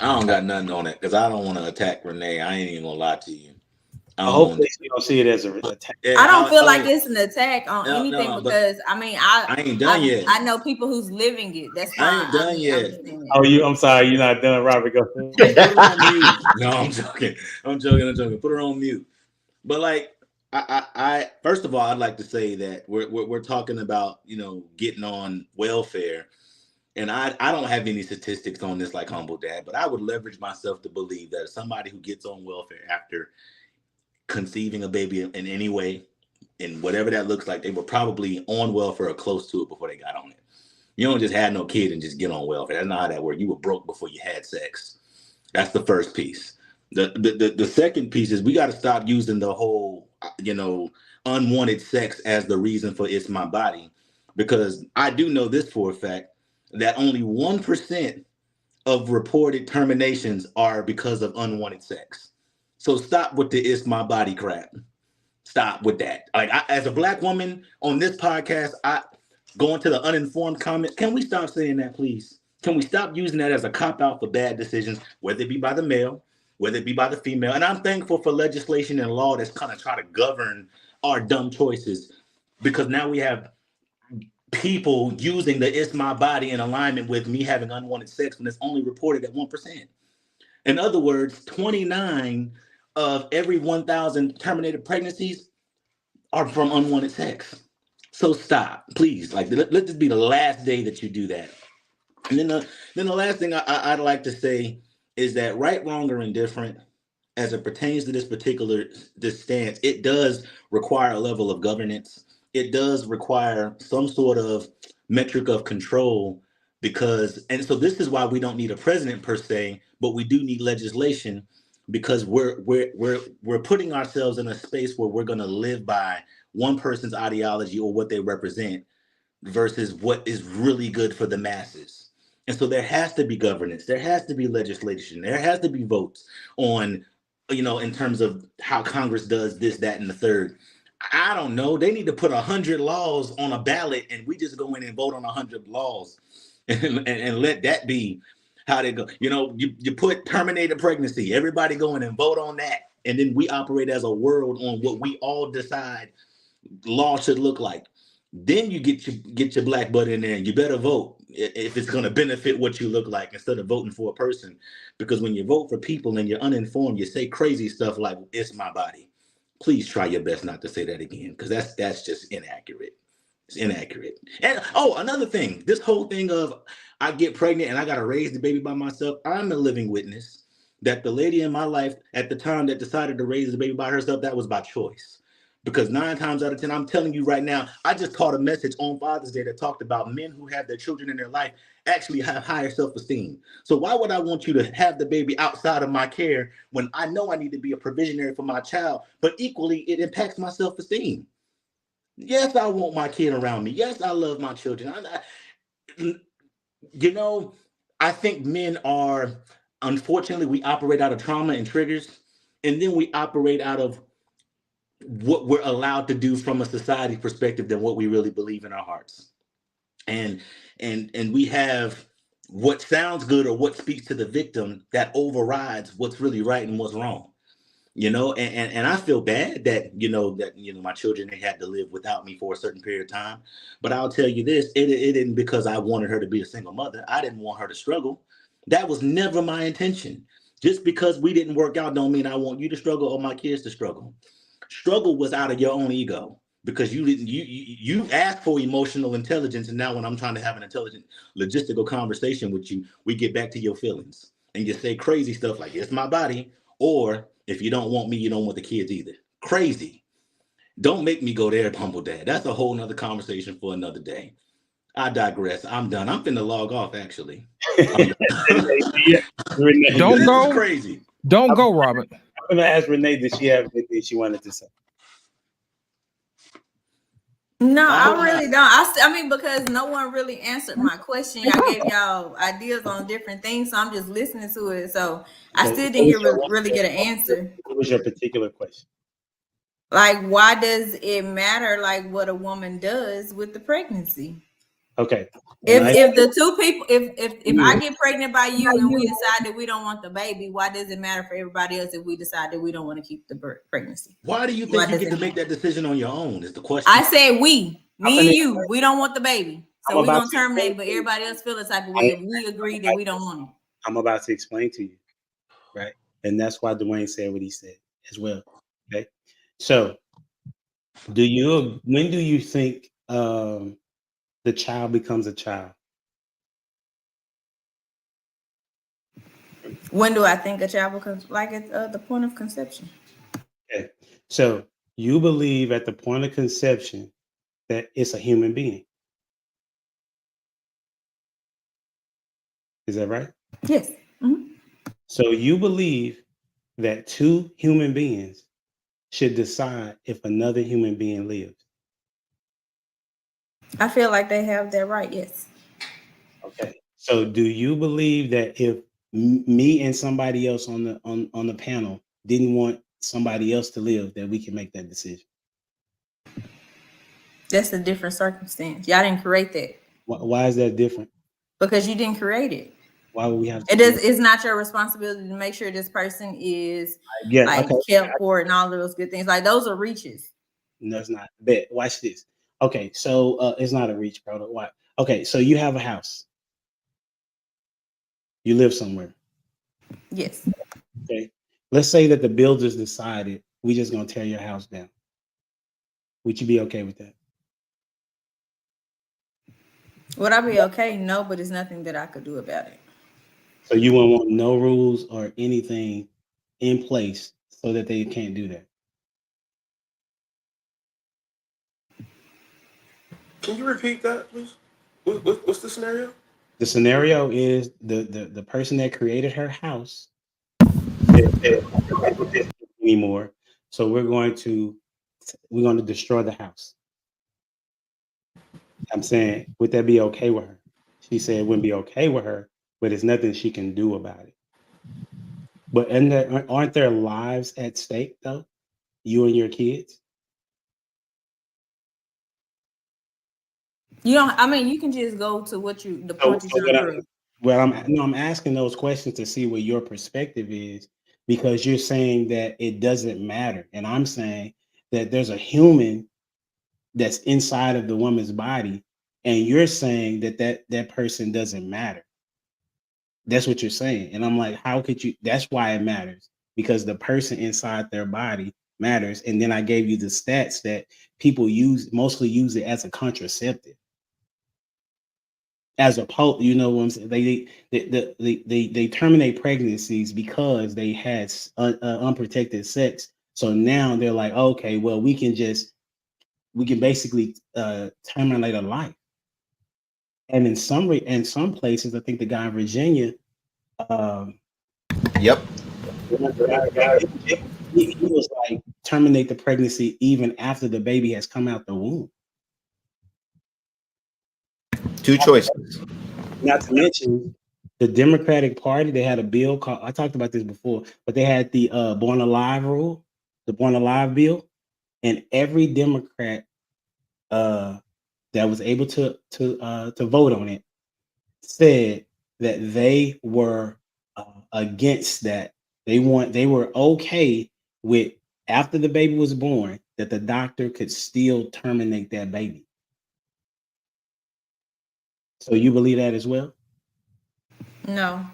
I don't got nothing on it because I don't want to attack Renee. I ain't even gonna lie to you. Hopefully you don't see it as an attack. I don't feel like it's an attack on anything because I ain't done yet. I know people who's living it. That's fine. I ain't done yet. I'm sorry, you're not done, Robert. Go ahead. Put her on mute. No, I'm joking. Put her on mute. But like, I first of all, I'd like to say that we're talking about, getting on welfare, and I don't have any statistics on this like Humble Dad, but I would leverage myself to believe that somebody who gets on welfare after conceiving a baby in any way, in whatever that looks like, they were probably on welfare or close to it before they got on it. You don't just have no kid and just get on welfare. That's not how that works. You were broke before you had sex. That's the first piece. The second piece is we got to stop using the whole, unwanted sex as the reason for it's my body, because I do know this for a fact that only 1% of reported terminations are because of unwanted sex. So stop with the it's my body crap. Stop with that. Like, as a Black woman on this podcast, going to the uninformed comment, can we stop saying that, please? Can we stop using that as a cop-out for bad decisions, whether it be by the male, whether it be by the female? And I'm thankful for legislation and law that's kind of try to govern our dumb choices, because now we have people using the it's my body in alignment with me having unwanted sex when it's only reported at 1%. In other words, 29 of every 1,000 terminated pregnancies are from unwanted sex. So stop, please. Like, let this be the last day that you do that. And then the last thing I'd like to say is that right, wrong, or indifferent, as it pertains to this stance, it does require a level of governance. It does require some sort of metric of control and so this is why we don't need a president per se, but we do need legislation because we're putting ourselves in a space where we're going to live by one person's ideology or what they represent versus what is really good for the masses. And so there has to be governance, there has to be legislation, there has to be votes on, in terms of how Congress does this, that, and the third. I don't know. They need to put 100 laws on a ballot and we just go in and vote on 100 laws and let that be how they go. You put terminated pregnancy, everybody go in and vote on that. And then we operate as a world on what we all decide law should look like. Then you get your black butt in there and you better vote if it's going to benefit what you look like instead of voting for a person. Because when you vote for people and you're uninformed, you say crazy stuff like, it's my body. Please try your best not to say that again, because that's just inaccurate. It's inaccurate. And another thing, this whole thing of I get pregnant and I got to raise the baby by myself. I'm a living witness that the lady in my life at the time that decided to raise the baby by herself, that was by choice. Because 9 times out of 10, I'm telling you right now, I just taught a message on Father's Day that talked about men who have their children in their life actually have higher self-esteem. So why would I want you to have the baby outside of my care when I know I need to be a provisionary for my child, but equally it impacts my self-esteem? Yes, I want my kid around me. Yes, I love my children. I think men are, unfortunately, we operate out of trauma and triggers, and then we operate out of what we're allowed to do from a society perspective than what we really believe in our hearts. And we have what sounds good or what speaks to the victim that overrides what's really right and what's wrong. And I feel bad that my children, they had to live without me for a certain period of time. But I'll tell you this, it isn't because I wanted her to be a single mother. I didn't want her to struggle. That was never my intention. Just because we didn't work out don't mean I want you to struggle or my kids to struggle. Struggle was out of your own ego because you asked for emotional intelligence. And now when I'm trying to have an intelligent logistical conversation with you, we get back to your feelings and you say crazy stuff like, it's my body, or if you don't want me, you don't want the kids either. Crazy. Don't make me go there, Humble Dad. That's a whole nother conversation for another day. I digress. I'm done. I'm finna log off, actually. Don't go. Crazy. Don't go, Robert. I'm going to ask Renee, did she have anything she wanted to say? No, I really don't. I mean, because no one really answered my question. I gave y'all ideas on different things, so I'm just listening to it. So I still didn't really get an answer. What was your particular question? Like, why does it matter, like, what a woman does with the pregnancy? Okay. If the two people, if I get pregnant by you and we decide that we don't want the baby, why does it matter for everybody else if we decide that we don't want to keep the pregnancy? Why do you think you get to make that decision on your own? Is the question. I said me and you, we don't want the baby, so we're gonna terminate. But everybody else feel the type of way if we agree that we don't want it. I'm about to explain to you, right? And that's why Dwayne said what he said as well. Okay. So, when do you think the child becomes a child? When do I think a child becomes, like, at the point of conception? Okay. So you believe at the point of conception that it's a human being. Is that right? Yes. Mm-hmm. So you believe that 2 human beings should decide if another human being lives. I feel like they have that right. Yes. Okay. So do you believe that if me and somebody else on the panel didn't want somebody else to live, that we can make that decision? That's a different circumstance. Y'all didn't create that. Why is that different? Because you didn't create it. Why would we have to? It's not your responsibility to make sure this person is kept for and all of those good things. Like, those are reaches. No, it's not. Bet. Watch this. Okay, so it's not a reach, bro. Why? Okay, so you have a house. You live somewhere. Yes. Okay. Let's say that the builders decided we just gonna tear your house down. Would you be okay with that? Would I be okay? No, but it's nothing that I could do about it. So you won't want no rules or anything in place so that they can't do that? Can you repeat that, please? What's the scenario? The scenario is the person that created her house anymore. So we're going to destroy the house. I'm saying, would that be okay with her? She said it wouldn't be okay with her, but there's nothing she can do about it. But aren't there lives at stake though? You and your kids? You don't. I mean, you can just go to the point you're trying to prove. I'm asking those questions to see what your perspective is, because you're saying that it doesn't matter, and I'm saying that there's a human that's inside of the woman's body, and you're saying that person doesn't matter. That's what you're saying, and I'm like, how could you? That's why it matters, because the person inside their body matters. And then I gave you the stats that people mostly use it as a contraceptive. As opposed, you know what I'm saying? They terminate pregnancies because they had unprotected sex. So now they're like, okay, well, we can basically terminate a life. And in some places, I think the guy in Virginia, Yep. he was like terminate the pregnancy even after the baby has come out the womb. Two choices. Not to mention the Democratic Party, they had a bill called, I talked about this before, but they had the Born Alive rule, the Born Alive bill, and every Democrat that was able to vote on it said that they were against that. They were okay with, after the baby was born, that the doctor could still terminate that baby. So you believe that as well? No.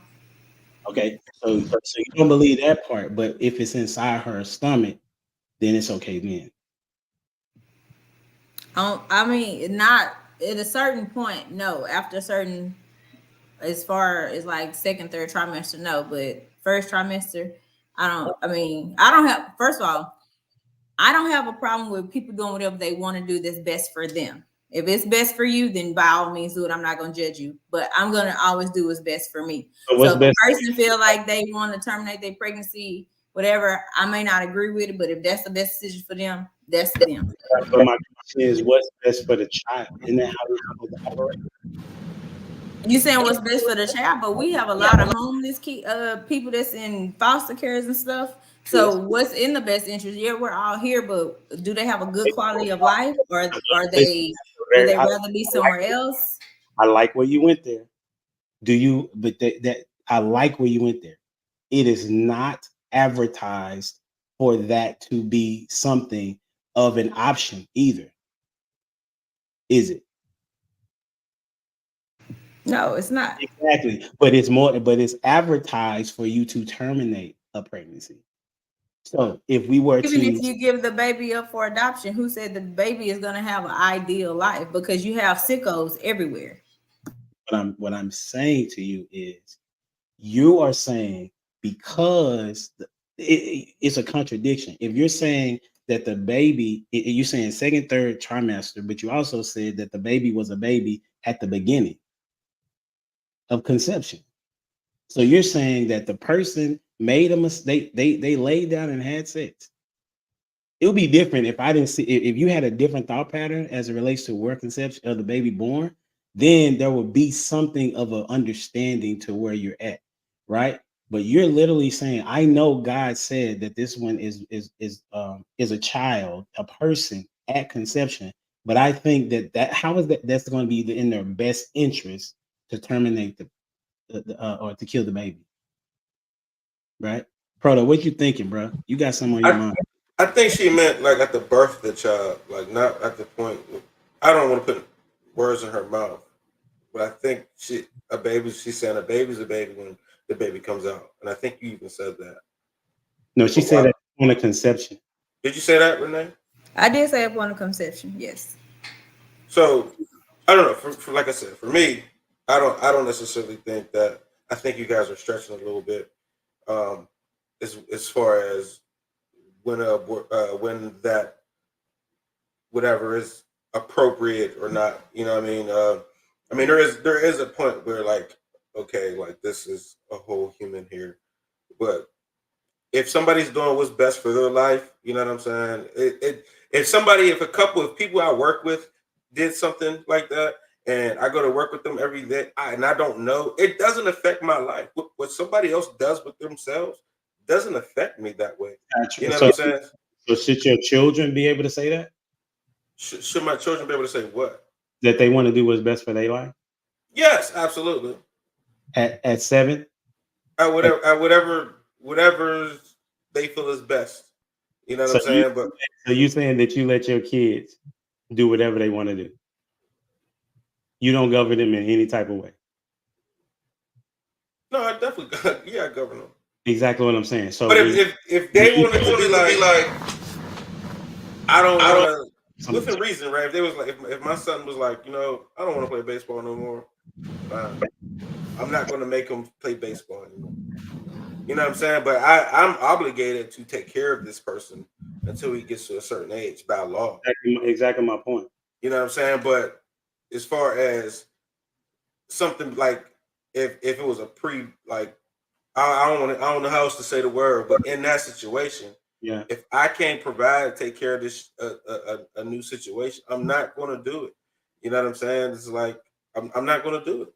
Okay, so you don't believe that part, but if it's inside her stomach, then it's okay then. I mean, not at a certain point, no. After a certain, as far as like second, third trimester, no. But first trimester, first of all, I don't have a problem with people doing whatever they want to do that's best for them. If it's best for you, then by all means do it. I'm not going to judge you, but I'm going to always do what's best for me. So if a person feel like they want to terminate their pregnancy, whatever, I may not agree with it, but if that's the best decision for them, that's them. But my question is, what's best for the child? Isn't that how it's supposed to operate? You saying what's best for the child, but we have a lot of homeless people that's in foster cares and stuff. So what's in the best interest? Yeah, we're all here, but do they have a good quality of life, or would they rather be somewhere else? I like where you went there. I like where you went there. It is not advertised for that to be something of an option either. Is it? No, it's not. Exactly. But it's advertised for you to terminate a pregnancy. So if we were if you give the baby up for adoption, who said the baby is going to have an ideal life? Because you have sickos everywhere. What I'm saying to you is, you are saying, because it's a contradiction. If you're saying that the baby, you're saying second, third trimester, but you also said that the baby was a baby at the beginning of conception. So you're saying that the person made a mistake, they laid down and had sex. It would be different if I didn't see, if you had a different thought pattern as it relates to where conception of the baby born, then there would be something of an understanding to where you're at, right? But you're literally saying, I know God said that this one is a child, a person at conception, but I think that how is that's going to be in their best interest to terminate or to kill the baby, right? Proto, what you thinking, bro? You got something on your mind? I think she meant like at the birth of the child, like not at the point. I don't want to put words in her mouth, but I think she's saying a baby's a baby when the baby comes out. And I think you even said that. No, she said that upon a conception. Did you say that, Renee? I did say upon a conception, yes. So I don't know. For like I said, for me, I don't necessarily think that. I think you guys are stretching a little bit. as far as when that whatever is appropriate or not. You know what I mean? There is a point where like, okay, like this is a whole human here. But if somebody's doing what's best for their life, you know what I'm saying? If a couple of people I work with did something like that, and I go to work with them every day, and I don't know, it doesn't affect my life. What somebody else does with themselves doesn't affect me that way. You know what I'm saying? So should your children be able to say that? Should my children be able to say what? That they want to do what's best for their life? Yes, absolutely. At 7? At whatever they feel is best. You know what I'm saying? So you saying that you let your kids do whatever they want to do? You don't govern them in any type of way? No, I definitely I govern them. Exactly what I'm saying. So, but if they wanted to be like, I don't within reason, right? If they was like, if my son was like, you know, I don't want to play baseball no more, I'm not going to make him play baseball anymore. You know what I'm saying? But I'm obligated to take care of this person until he gets to a certain age by law. Exactly my point. You know what I'm saying? But as far as something like if it was a I don't know how else to say the word, but in that situation, yeah, if I can't take care of this a new situation, I'm not going to do it. You know what I'm saying? It's like I'm not going to do it.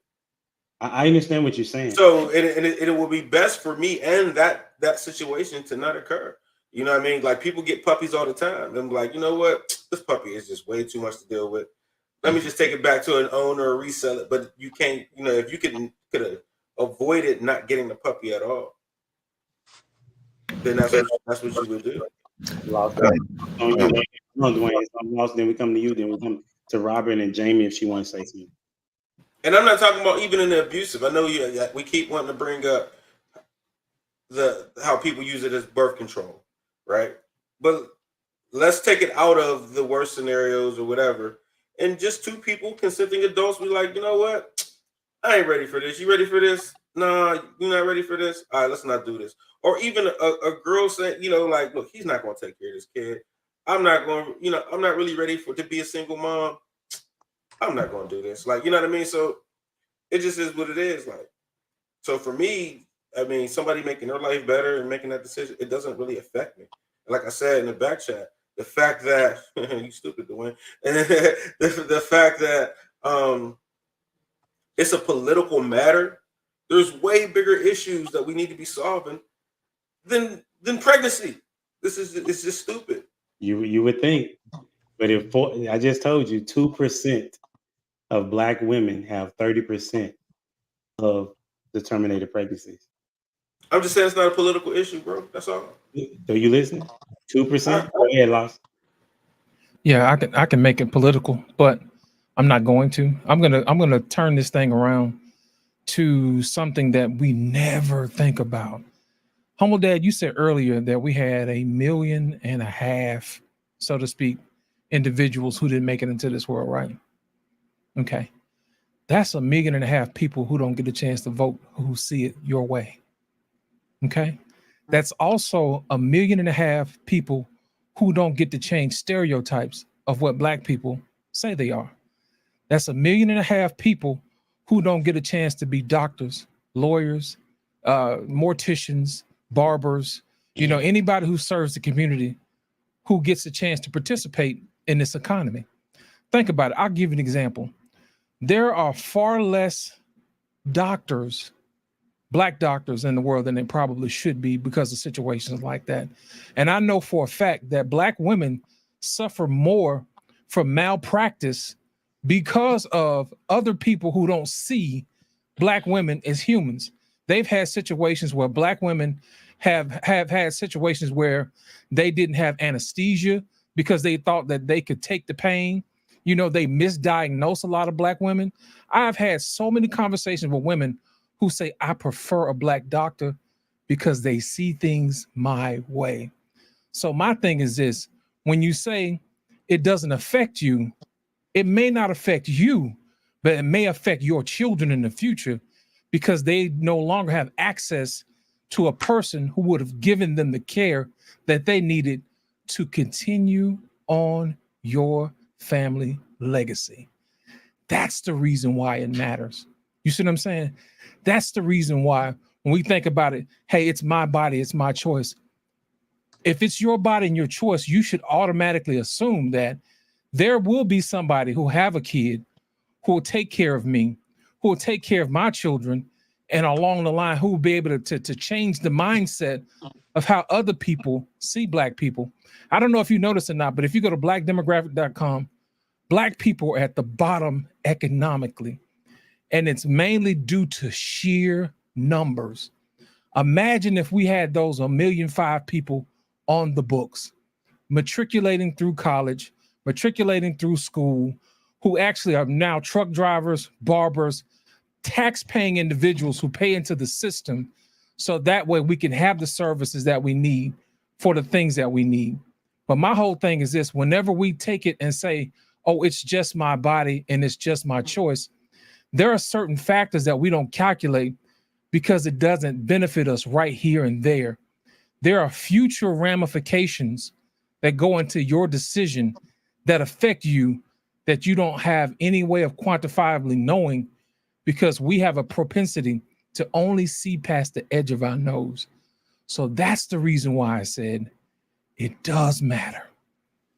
I understand what you're saying. So it will be best for me and that situation to not occur. You know what I mean? Like people get puppies all the time. I'm like, you know what? This puppy is just way too much to deal with. Let me just take it back to an owner or resell it. But you can't, you know, if you could have avoided not getting the puppy at all, then that's what you would do. Lost. Then we come to you. Then we come to Robert and Jamie if she wants to say something. And I'm not talking about even in the abusive. I know we keep wanting to bring up how people use it as birth control, right? But let's take it out of the worst scenarios or whatever, and just two people, consenting adults, be like, you know what? I ain't ready for this. You ready for this? Nah, you're not ready for this. All right, let's not do this. Or even a girl saying, you know, like, look, he's not going to take care of this kid. I'm not really ready to be a single mom. I'm not going to do this. Like, you know what I mean? So it just is what it is. Like, so for me, I mean, somebody making their life better and making that decision, it doesn't really affect me. Like I said in the back chat, the fact that you stupid, Dwayne, and the fact that it's a political matter, there's way bigger issues that we need to be solving than pregnancy. It's just stupid. You would think, but I just told you 2% of Black women have 30% of the terminated pregnancies. I'm just saying it's not a political issue, bro. That's all. So you listening? 2%. Go ahead, Lost. Yeah, I can make it political, but I'm not going to. I'm gonna turn this thing around to something that we never think about. Humble Dad, you said earlier that we had 1.5 million, so to speak, individuals who didn't make it into this world, right? Okay. That's 1.5 million people who don't get a chance to vote, who see it your way. Okay. That's also 1.5 million people who don't get to change stereotypes of what Black people say they are. That's 1.5 million people who don't get a chance to be doctors, lawyers, morticians, barbers, you know, anybody who serves the community who gets a chance to participate in this economy. Think about it. I'll give you an example. There are far less doctors, Black doctors in the world than they probably should be because of situations like that. And I know for a fact that Black women suffer more from malpractice because of other people who don't see Black women as humans. They've had situations where Black women have had situations where they didn't have anesthesia because they thought that they could take the pain. You know, they misdiagnose a lot of Black women. I've had so many conversations with women who say, I prefer a Black doctor because they see things my way. So my thing is this, when you say it doesn't affect you, it may not affect you, but it may affect your children in the future because they no longer have access to a person who would have given them the care that they needed to continue on your family legacy. That's the reason why it matters. You see what I'm saying? That's the reason why when we think about it, hey, it's my body, it's my choice. If it's your body and your choice, you should automatically assume that there will be somebody who have a kid who will take care of me, who will take care of my children, and along the line, who will be able to change the mindset of how other people see Black people. I don't know if you notice or not, but if you go to blackdemographic.com, Black people are at the bottom economically, and it's mainly due to sheer numbers. Imagine if we had those 1.5 million people on the books, matriculating through college, matriculating through school, who actually are now truck drivers, barbers, tax-paying individuals who pay into the system, so that way we can have the services that we need for the things that we need. But my whole thing is this: whenever we take it and say, oh, it's just my body and it's just my choice, there are certain factors that we don't calculate because it doesn't benefit us right here and there. There are future ramifications that go into your decision that affect you that you don't have any way of quantifiably knowing, because we have a propensity to only see past the edge of our nose. So that's the reason why I said it does matter.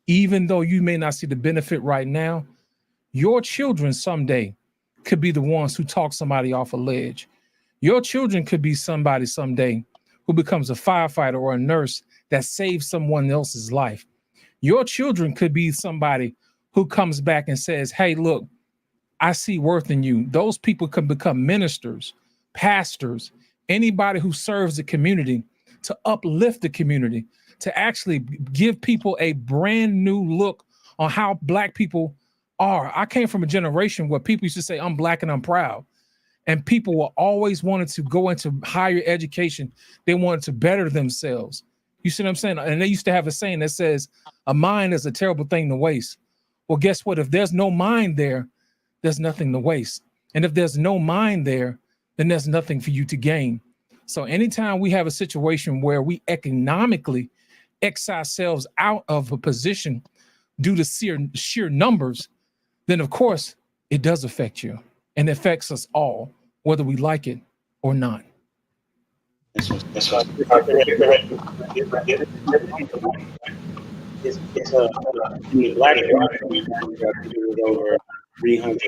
Even though you may not see the benefit right now, your children someday could be the ones who talk somebody off a ledge. Your children could be somebody someday who becomes a firefighter or a nurse that saves someone else's life. Your children could be somebody who comes back and says, hey, look, I see worth in you. Those people can become ministers, pastors, anybody who serves the community to uplift the community, to actually give people a brand new look on how Black people are. I came from a generation where people used to say, I'm Black and I'm proud. And people were always wanted to go into higher education. They wanted to better themselves. You see what I'm saying? And they used to have a saying that says, a mind is a terrible thing to waste. Well, guess what? If there's no mind there, there's nothing to waste. And if there's no mind there, then there's nothing for you to gain. So anytime we have a situation where we economically X ourselves out of a position due to sheer numbers, then of course it does affect you, and it affects us all, whether we like it or not. That's what it's in the Black community, over 300.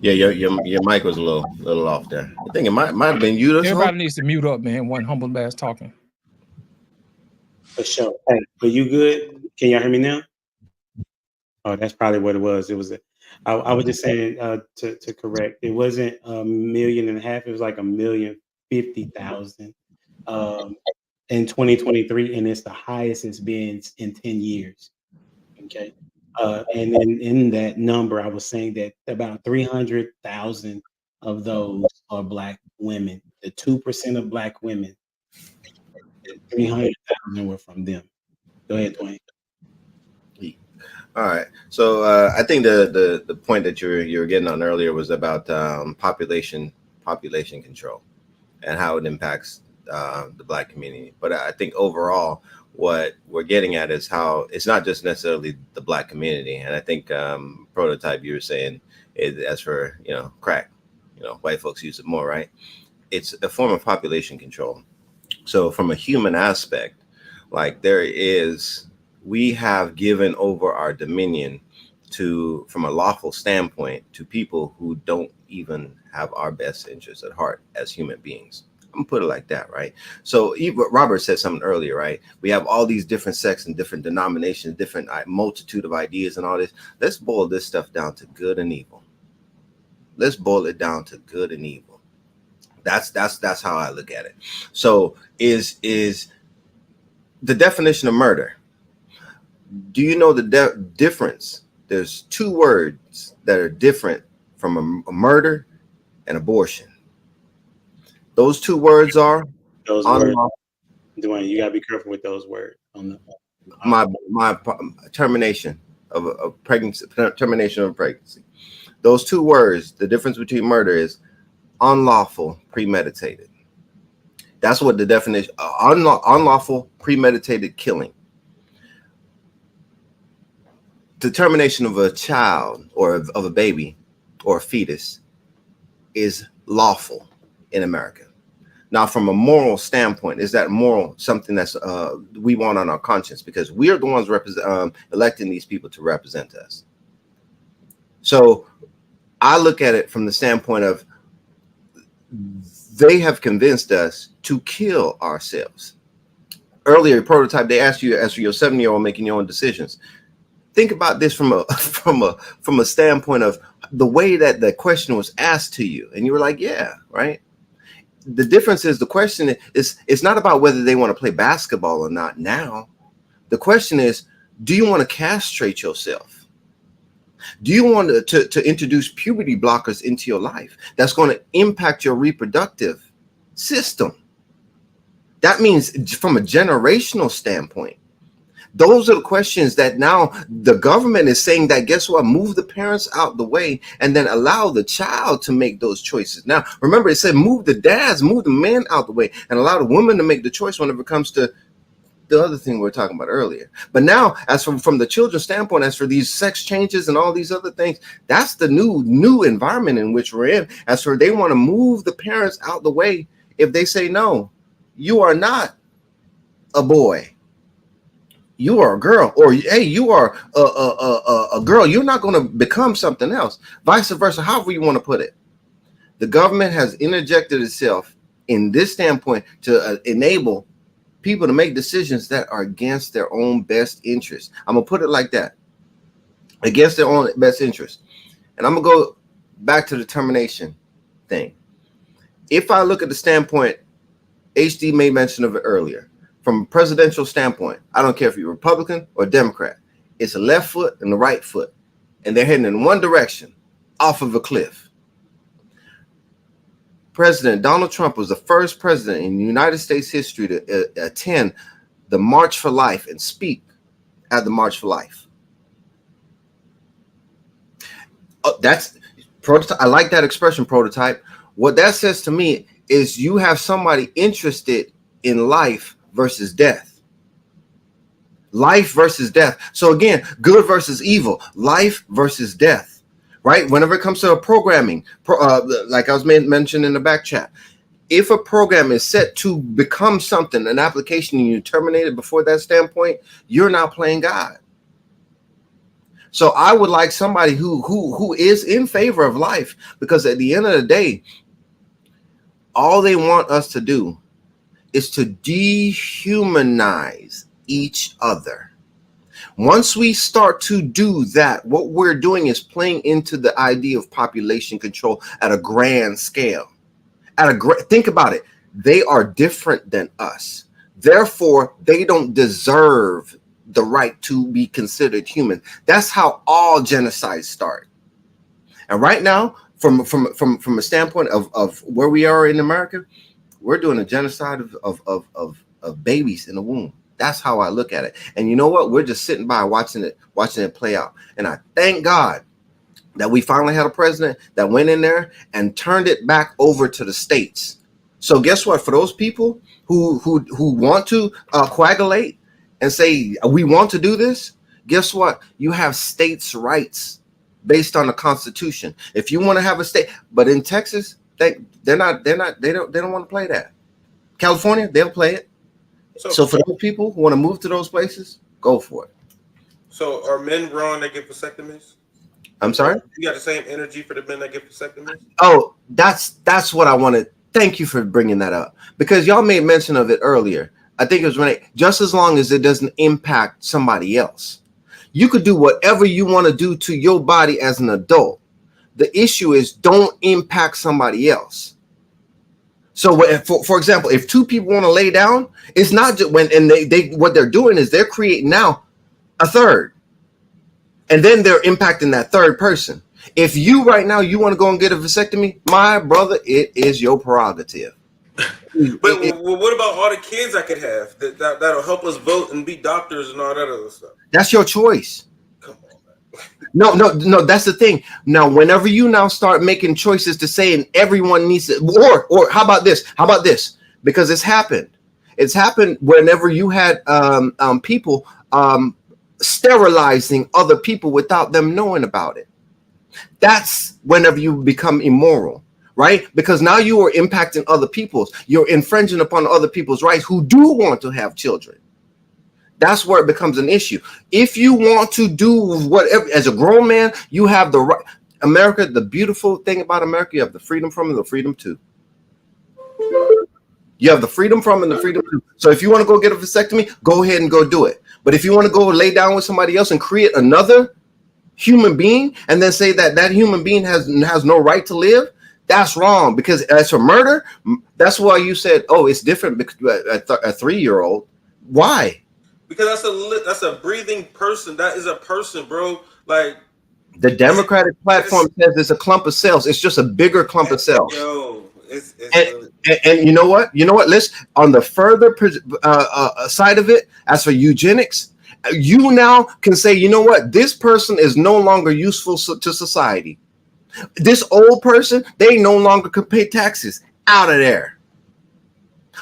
Yeah, your mic was a little off there. I think it might have been you. Everybody needs to mute up, man. One humble bass talking. For sure. Hey, but you good? Can y'all hear me now? Oh, that's probably what it was. It was. I was just saying to correct. It wasn't 1.5 million. It was like 1,050,000 in 2023, and it's the highest it's been in 10 years. Okay. And then in that number, I was saying that about 300,000 of those are Black women. The 2% of Black women, 300,000 were from them. Go ahead, Dwayne. All right. So I think the point that you were getting on earlier was about population control and how it impacts the Black community. But I think overall, what we're getting at is how it's not just necessarily the Black community. And I think Prototype, you were saying, as for crack, white folks use it more, right? It's a form of population control. So from a human aspect, like we have given over our dominion from a lawful standpoint to people who don't even have our best interests at heart as human beings. I'm gonna put it like that, right? So Robert said something earlier, right? We have all these different sects and different denominations, different multitude of ideas and all this. Let's boil this stuff down to good and evil. Let's boil it down to good and evil. That's how I look at it. So is the definition of murder? Do you know the difference? There's two words that are different from a murder and abortion. Those two words are those words. Dwayne, you gotta be careful with those words. My termination of a pregnancy, termination of a pregnancy. Those two words, the difference between murder is unlawful, premeditated. That's what the definition, unlawful, premeditated killing. The termination of a child or of a baby or a fetus is lawful in America. Now, from a moral standpoint, is that moral something that's we want on our conscience? Because we are the ones electing these people to represent us. So I look at it from the standpoint of they have convinced us to kill ourselves. Earlier, Prototype, they asked you as for your 7-year-old making your own decisions. Think about this from a standpoint of the way that the question was asked to you, and you were like, yeah, right. The difference is the question is it's not about whether they want to play basketball or not now. The question is, do you want to castrate yourself? Do you want to introduce puberty blockers into your life that's going to impact your reproductive system? That means from a generational standpoint, those are the questions that now the government is saying that, guess what, move the parents out the way and then allow the child to make those choices. Now, remember, it said move the dads, move the men out the way and allow the woman to make the choice whenever it comes to the other thing we were talking about earlier. But now, as from the children's standpoint, as for these sex changes and all these other things, that's the new environment in which we're in. As for they want to move the parents out the way if they say, no, you are not a boy. You are a girl, or hey, you are a girl. You're not going to become something else. Vice versa, however you want to put it. The government has interjected itself in this standpoint to enable people to make decisions that are against their own best interest. I'm going to put it like that. Against their own best interest. And I'm going to go back to the termination thing. If I look at the standpoint, HD made mention of it earlier. From a presidential standpoint, I don't care if you're Republican or Democrat. It's a left foot and the right foot. And they're heading in one direction, off of a cliff. President Donald Trump was the first president in United States history to attend the March for Life and speak at the March for Life. That's prototype. I like that expression, Prototype. What that says to me is you have somebody interested in life versus death. Life versus death. So again, good versus evil. Life versus death. Right? Whenever it comes to programming, like I was mentioned in the back chat, if a program is set to become something, an application, and you terminate it before that standpoint, you're not playing God. So I would like somebody who is in favor of life, because at the end of the day, all they want us to do is to dehumanize each other. Once we start to do that, what we're doing is playing into the idea of population control at a grand scale. Think about it. They are different than us. Therefore, they don't deserve the right to be considered human. That's how all genocides start. And right now, from a standpoint of where we are in America, we're doing a genocide of babies in the womb. That's how I look at it. And you know what? We're just sitting by watching it play out. And I thank God that we finally had a president that went in there and turned it back over to the states. So guess what? For those people who want to coagulate and say, we want to do this, guess what? You have states' rights based on the Constitution. If you want to have a state, but in Texas, they don't want to play that. California, they'll play it. So for those people who want to move to those places, go for it. So are men wrong that get vasectomies? I'm sorry? You got the same energy for the men that get vasectomies? Oh, that's what I wanted. Thank you for bringing that up, because y'all made mention of it earlier. I think it was Renee. Just as long as it doesn't impact somebody else, you could do whatever you want to do to your body as an adult. The issue is don't impact somebody else. So for example, if two people want to lay down, it's not just they what they're doing is they're creating now a third, and then they're impacting that third person. If you right now you want to go and get a vasectomy, my brother, it is your prerogative. But what about all the kids I could have that'll help us vote and be doctors and all that other stuff? That's your choice. Come on, man. No, that's the thing. Now, whenever you now start making choices to say, and everyone needs it, or how about this? How about this? Because it's happened. It's happened whenever you had people sterilizing other people without them knowing about it. That's whenever you become immoral, right? Because now you are impacting other people's. You're infringing upon other people's rights who do want to have children. That's where it becomes an issue. If you want to do whatever, as a grown man, you have the right. America, the beautiful thing about America, you have the freedom from and the freedom to. You have the freedom from and the freedom to. So if you want to go get a vasectomy, go ahead and go do it. But if you want to go lay down with somebody else and create another human being and then say that that human being has no right to live, that's wrong. Because as for murder, that's why you said, oh, it's different because a 3-year-old. Why? Because that's a breathing person. That is a person, bro. Like the Democratic platform says it's a clump of cells. It's just a bigger clump of cells. Yo, and you know what? You know what? Let's on the further side of it. As for eugenics, you now can say, you know what? This person is no longer useful to society. This old person, they no longer can pay taxes. Out of there.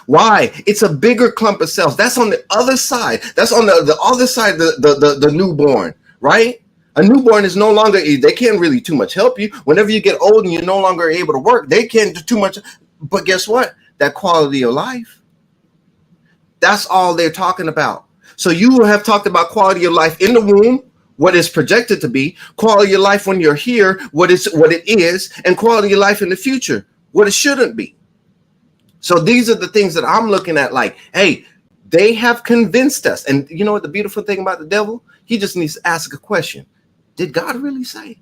Why? It's a bigger clump of cells. That's on the other side. That's on the other side of the newborn, right? A newborn is no longer, they can't really too much help you. Whenever you get old and you're no longer able to work, they can't do too much. But guess what? That quality of life, that's all they're talking about. So you have talked about quality of life in the womb, what is projected to be, quality of life when you're here, what it is, and quality of life in the future, what it shouldn't be. So these are the things that I'm looking at like, hey, they have convinced us. And you know what the beautiful thing about the devil? He just needs to ask a question. Did God really say?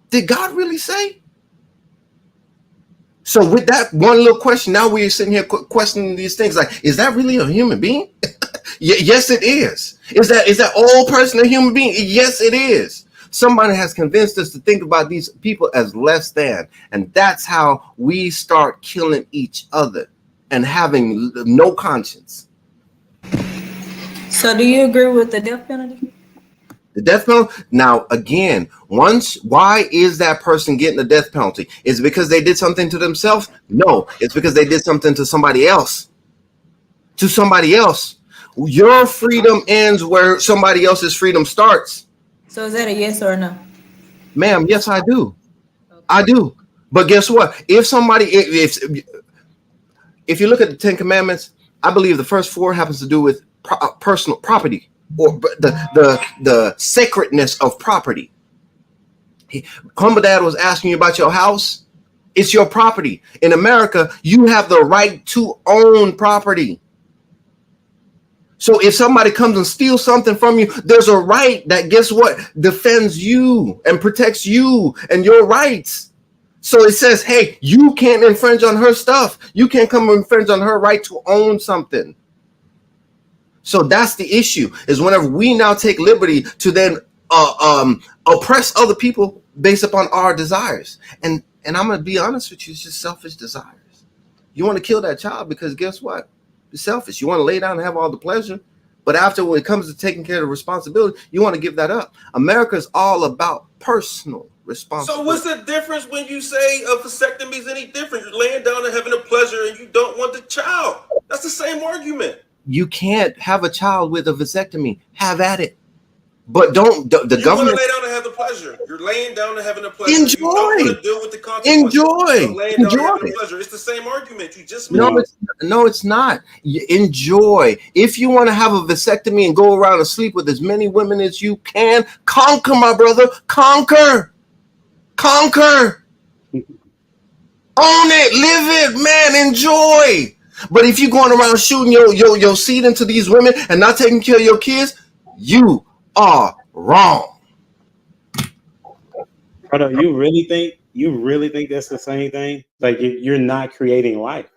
Did God really say? So with that one little question, now we're sitting here questioning these things like, is that really a human being? Yes, it is. Is that old person a human being? Yes, it is. Somebody has convinced us to think about these people as less than. And that's how we start killing each other and having no conscience. So do you agree with the death penalty? The death penalty? Now, again, why is that person getting the death penalty? Is it because they did something to themselves? No, it's because they did something to somebody else. To somebody else. Your freedom ends where somebody else's freedom starts. So is that a yes or a no? Ma'am, yes, I do. Okay. I do. But guess what? If somebody, if you look at the 10 Commandments, I believe the first 4 happens to do with personal property or the sacredness of property. Humble Dad was asking you about your house. It's your property. In America, you have the right to own property. So if somebody comes and steals something from you, there's a right that, guess what, defends you and protects you and your rights. So it says, hey, you can't infringe on her stuff. You can't come and infringe on her right to own something. So that's the issue, is whenever we now take liberty to then oppress other people based upon our desires. And I'm going to be honest with you, it's just selfish desires. You want to kill that child because guess what? Selfish. You want to lay down and have all the pleasure, but after when it comes to taking care of the responsibility, you want to give that up. America is all about personal responsibility. So what's the difference when you say a vasectomy is any different? You're laying down and having a pleasure and you don't want the child. That's the same argument. You can't have a child with a vasectomy. Have at it. But don't the you government want to lay down and have the pleasure. You're laying down and having a pleasure. Enjoy. You don't want to deal with the consequences. Enjoy. Laying down and having a pleasure. It's the same argument. You just no, it's not. Enjoy. If you want to have a vasectomy and go around and sleep with as many women as you can, conquer, my brother. Conquer. Own it. Live it, man. Enjoy. But if you're going around shooting your seed into these women and not taking care of your kids, you are wrong. Brother, you really think that's the same thing? Like you're not creating life.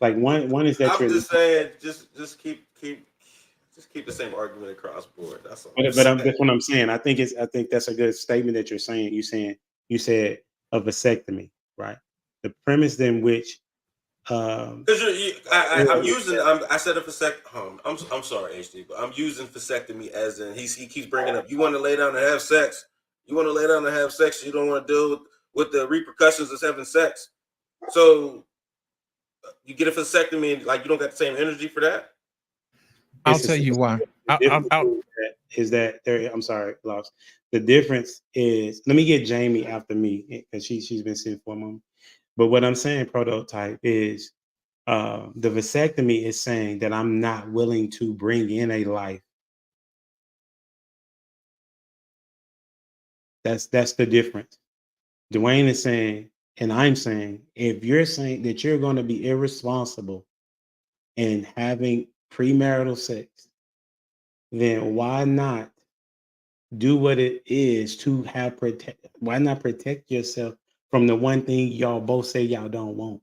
Like one is that I'm just saying, just keep the same argument across board. That's all. That's what I'm saying. I think that's a good statement that you're saying. You said a vasectomy, right? The premise in which Because I'm using. I said it for I'm sorry, HD, but I'm using vasectomy as in he keeps bringing up. You want to lay down and have sex. You want to lay down and have sex. You don't want to deal with the repercussions of having sex. So you get a vasectomy and like you don't got the same energy for that. I'll tell you why. I'm sorry, Lost. The difference is, let me get Jamie after me because she's been sitting for a moment. But what I'm saying, Prototype, is the vasectomy is saying that I'm not willing to bring in a life. That's the difference. Dwayne is saying, and I'm saying, if you're saying that you're going to be irresponsible in having premarital sex, then why not do what it is to have protect? Why not protect yourself from the one thing y'all both say y'all don't want?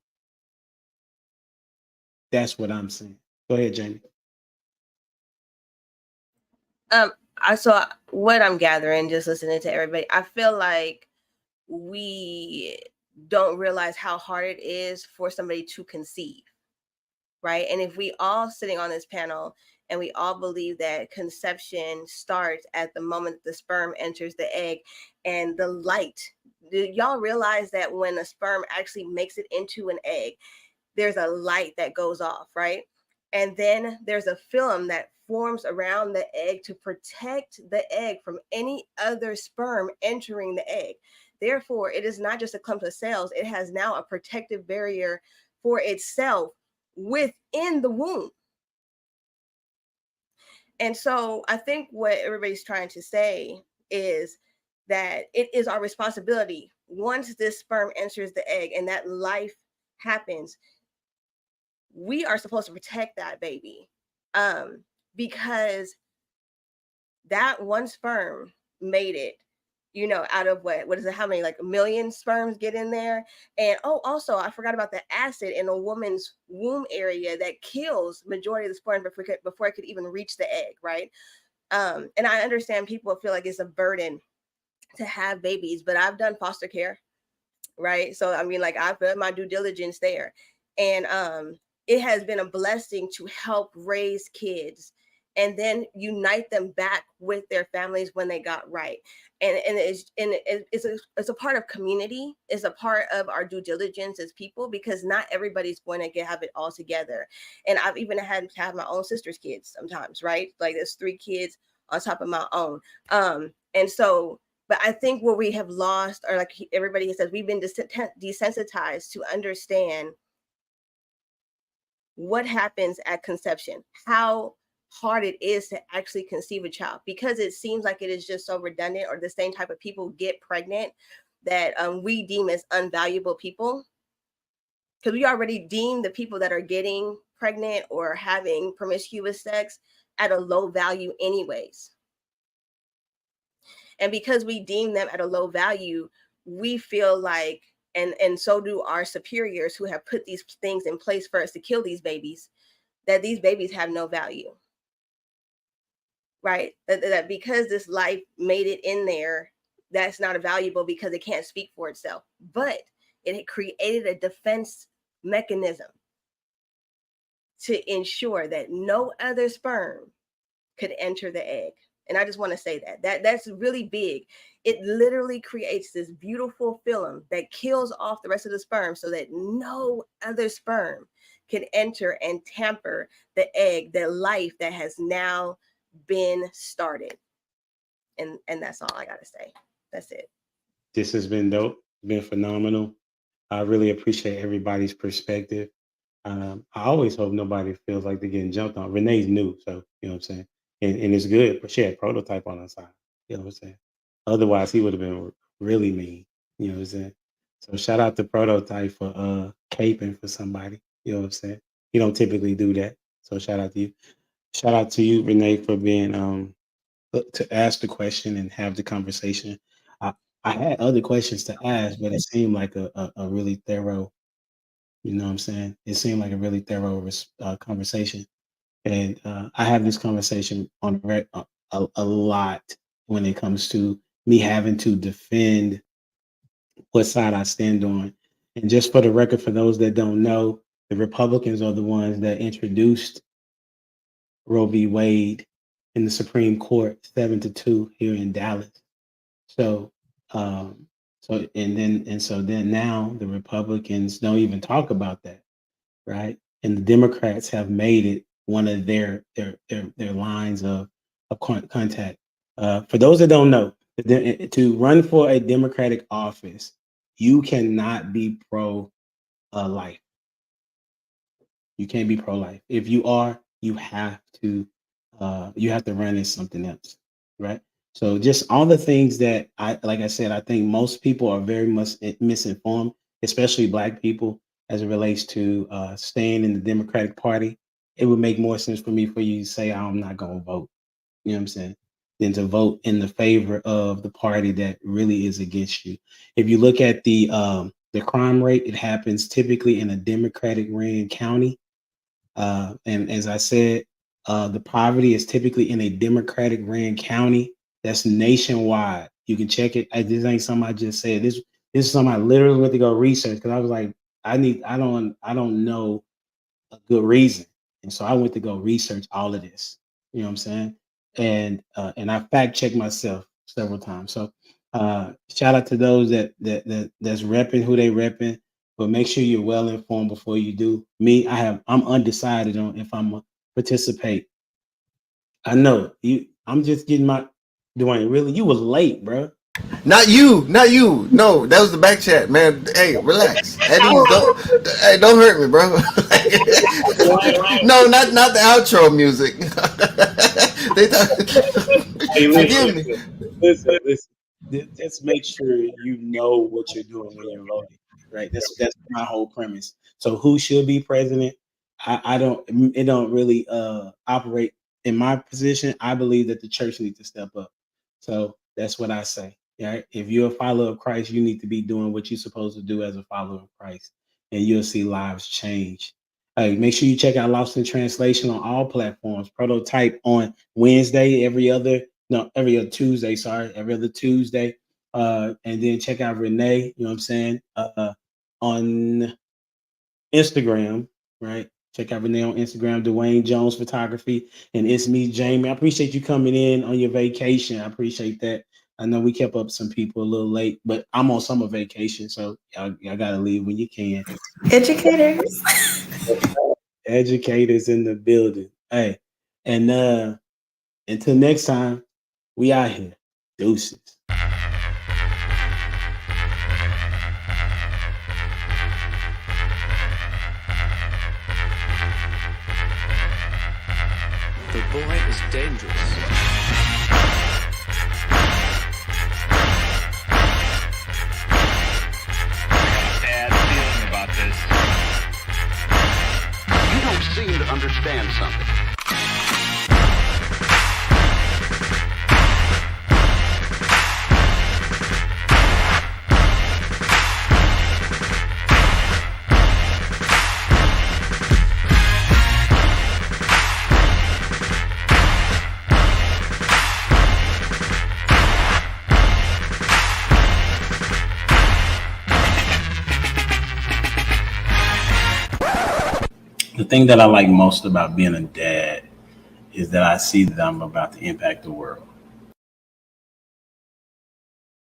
That's what I'm saying. Go ahead, Jamie. So what I'm gathering, just listening to everybody, I feel like we don't realize how hard it is for somebody to conceive, right? And if we all sitting on this panel and we all believe that conception starts at the moment the sperm enters the egg and the light, do y'all realize that when a sperm actually makes it into an egg, there's a light that goes off, right? And then there's a film that forms around the egg to protect the egg from any other sperm entering the egg. Therefore, it is not just a clump of cells. It has now a protective barrier for itself within the womb. And so I think what everybody's trying to say is that it is our responsibility once this sperm enters the egg and that life happens, we are supposed to protect that baby, because that one sperm made it, out of what is it? How many, like a million sperms get in there? And also I forgot about the acid in a woman's womb area that kills majority of the sperm before it could even reach the egg, right? And I understand people feel like it's a burden to have babies, but I've done foster care, right? So I mean, like, I've done my due diligence there, and it has been a blessing to help raise kids and then unite them back with their families when they got right. And it's a part of community. It's a part of our due diligence as people, because not everybody's going to have it all together. And I've even had to have my own sister's kids sometimes, right? Like, there's 3 kids on top of my own. And so, but I think what we have lost, or like everybody says, we've been desensitized to understand what happens at conception, how hard it is to actually conceive a child, because it seems like it is just so redundant, or the same type of people get pregnant that we deem as unvaluable people, because we already deem the people that are getting pregnant or having promiscuous sex at a low value anyways. And because we deem them at a low value, we feel like, and so do our superiors who have put these things in place for us to kill these babies, that these babies have no value, right? That because this life made it in there, that's not valuable because it can't speak for itself. But it created a defense mechanism to ensure that no other sperm could enter the egg. And I just want to say that's really big. It literally creates this beautiful film that kills off the rest of the sperm so that no other sperm can enter and tamper the egg, the life that has now been started. And that's all I got to say. That's it. This has been dope. Been phenomenal. I really appreciate everybody's perspective. I always hope nobody feels like they're getting jumped on. Renee's new, so you know what I'm saying? And it's good, but she had Prototype on her side. You know what I'm saying? Otherwise, he would have been really mean. You know what I'm saying? So shout out to Prototype for caping for somebody. You know what I'm saying? You don't typically do that. So shout out to you. Shout out to you, Renee, for being to ask the question and have the conversation. I had other questions to ask, but it seemed like a really thorough, you know what I'm saying? It seemed like a really thorough conversation. And I have this conversation on a lot when it comes to me having to defend what side I stand on. And just for the record, for those that don't know, The Republicans are the ones that introduced Roe v. Wade in the Supreme Court 7-2 here in Dallas. So, so then now the Republicans don't even talk about that, right? And the Democrats have made it one of their lines of contact. For those that don't know, to run for a Democratic office, you cannot be pro-life. You can't be pro-life. If you are, you have to run as something else, right? So just all the things that like I said, I think most people are very much misinformed, especially Black people, as it relates to staying in the Democratic Party. It would make more sense for me for you to say, I'm not going to vote, you know what I'm saying, than to vote in the favor of the party that really is against you. If you look at the crime rate, it happens typically in a Democratic ran county. And as I said, the poverty is typically in a Democratic ran county. That's nationwide. You can check it. This ain't something I just said. This is something I literally went to go research because I was like, I don't know a good reason. And so I went to go research all of this. You know what I'm saying? And I fact checked myself several times. So shout out to those that's repping who they repping, but make sure you're well informed before you do. Me, I'm undecided on if I'm gonna participate. I know I'm just getting my Dwayne, really? You was late, bro. Not you. No, that was the back chat, man. Hey, relax. Eddie, don't hurt me, bro. No, not the outro music. Forgive me. Listen. Just make sure you know what you're doing when you're voting, right? That's my whole premise. So who should be president? It don't really operate in my position. I believe that the church needs to step up. So that's what I say. Right? If you're a follower of Christ, you need to be doing what you're supposed to do as a follower of Christ, and you'll see lives change. Make sure you check out Lost in Translation on all platforms. Prototype on Wednesday, every other Tuesday. Every other Tuesday. And then check out Renee, you know what I'm saying, on Instagram, right? Check out Renee on Instagram, Dwayne Jones Photography, and it's me, Jamie. I appreciate you coming in on your vacation. I appreciate that. I know we kept up some people a little late, but I'm on summer vacation, so y'all gotta leave when you can. Educators. Educators in the building. Hey, and until next time, we out here. Deuces. The boy is dangerous. You don't seem to understand something. The thing that I like most about being a dad is that I see that I'm about to impact the world.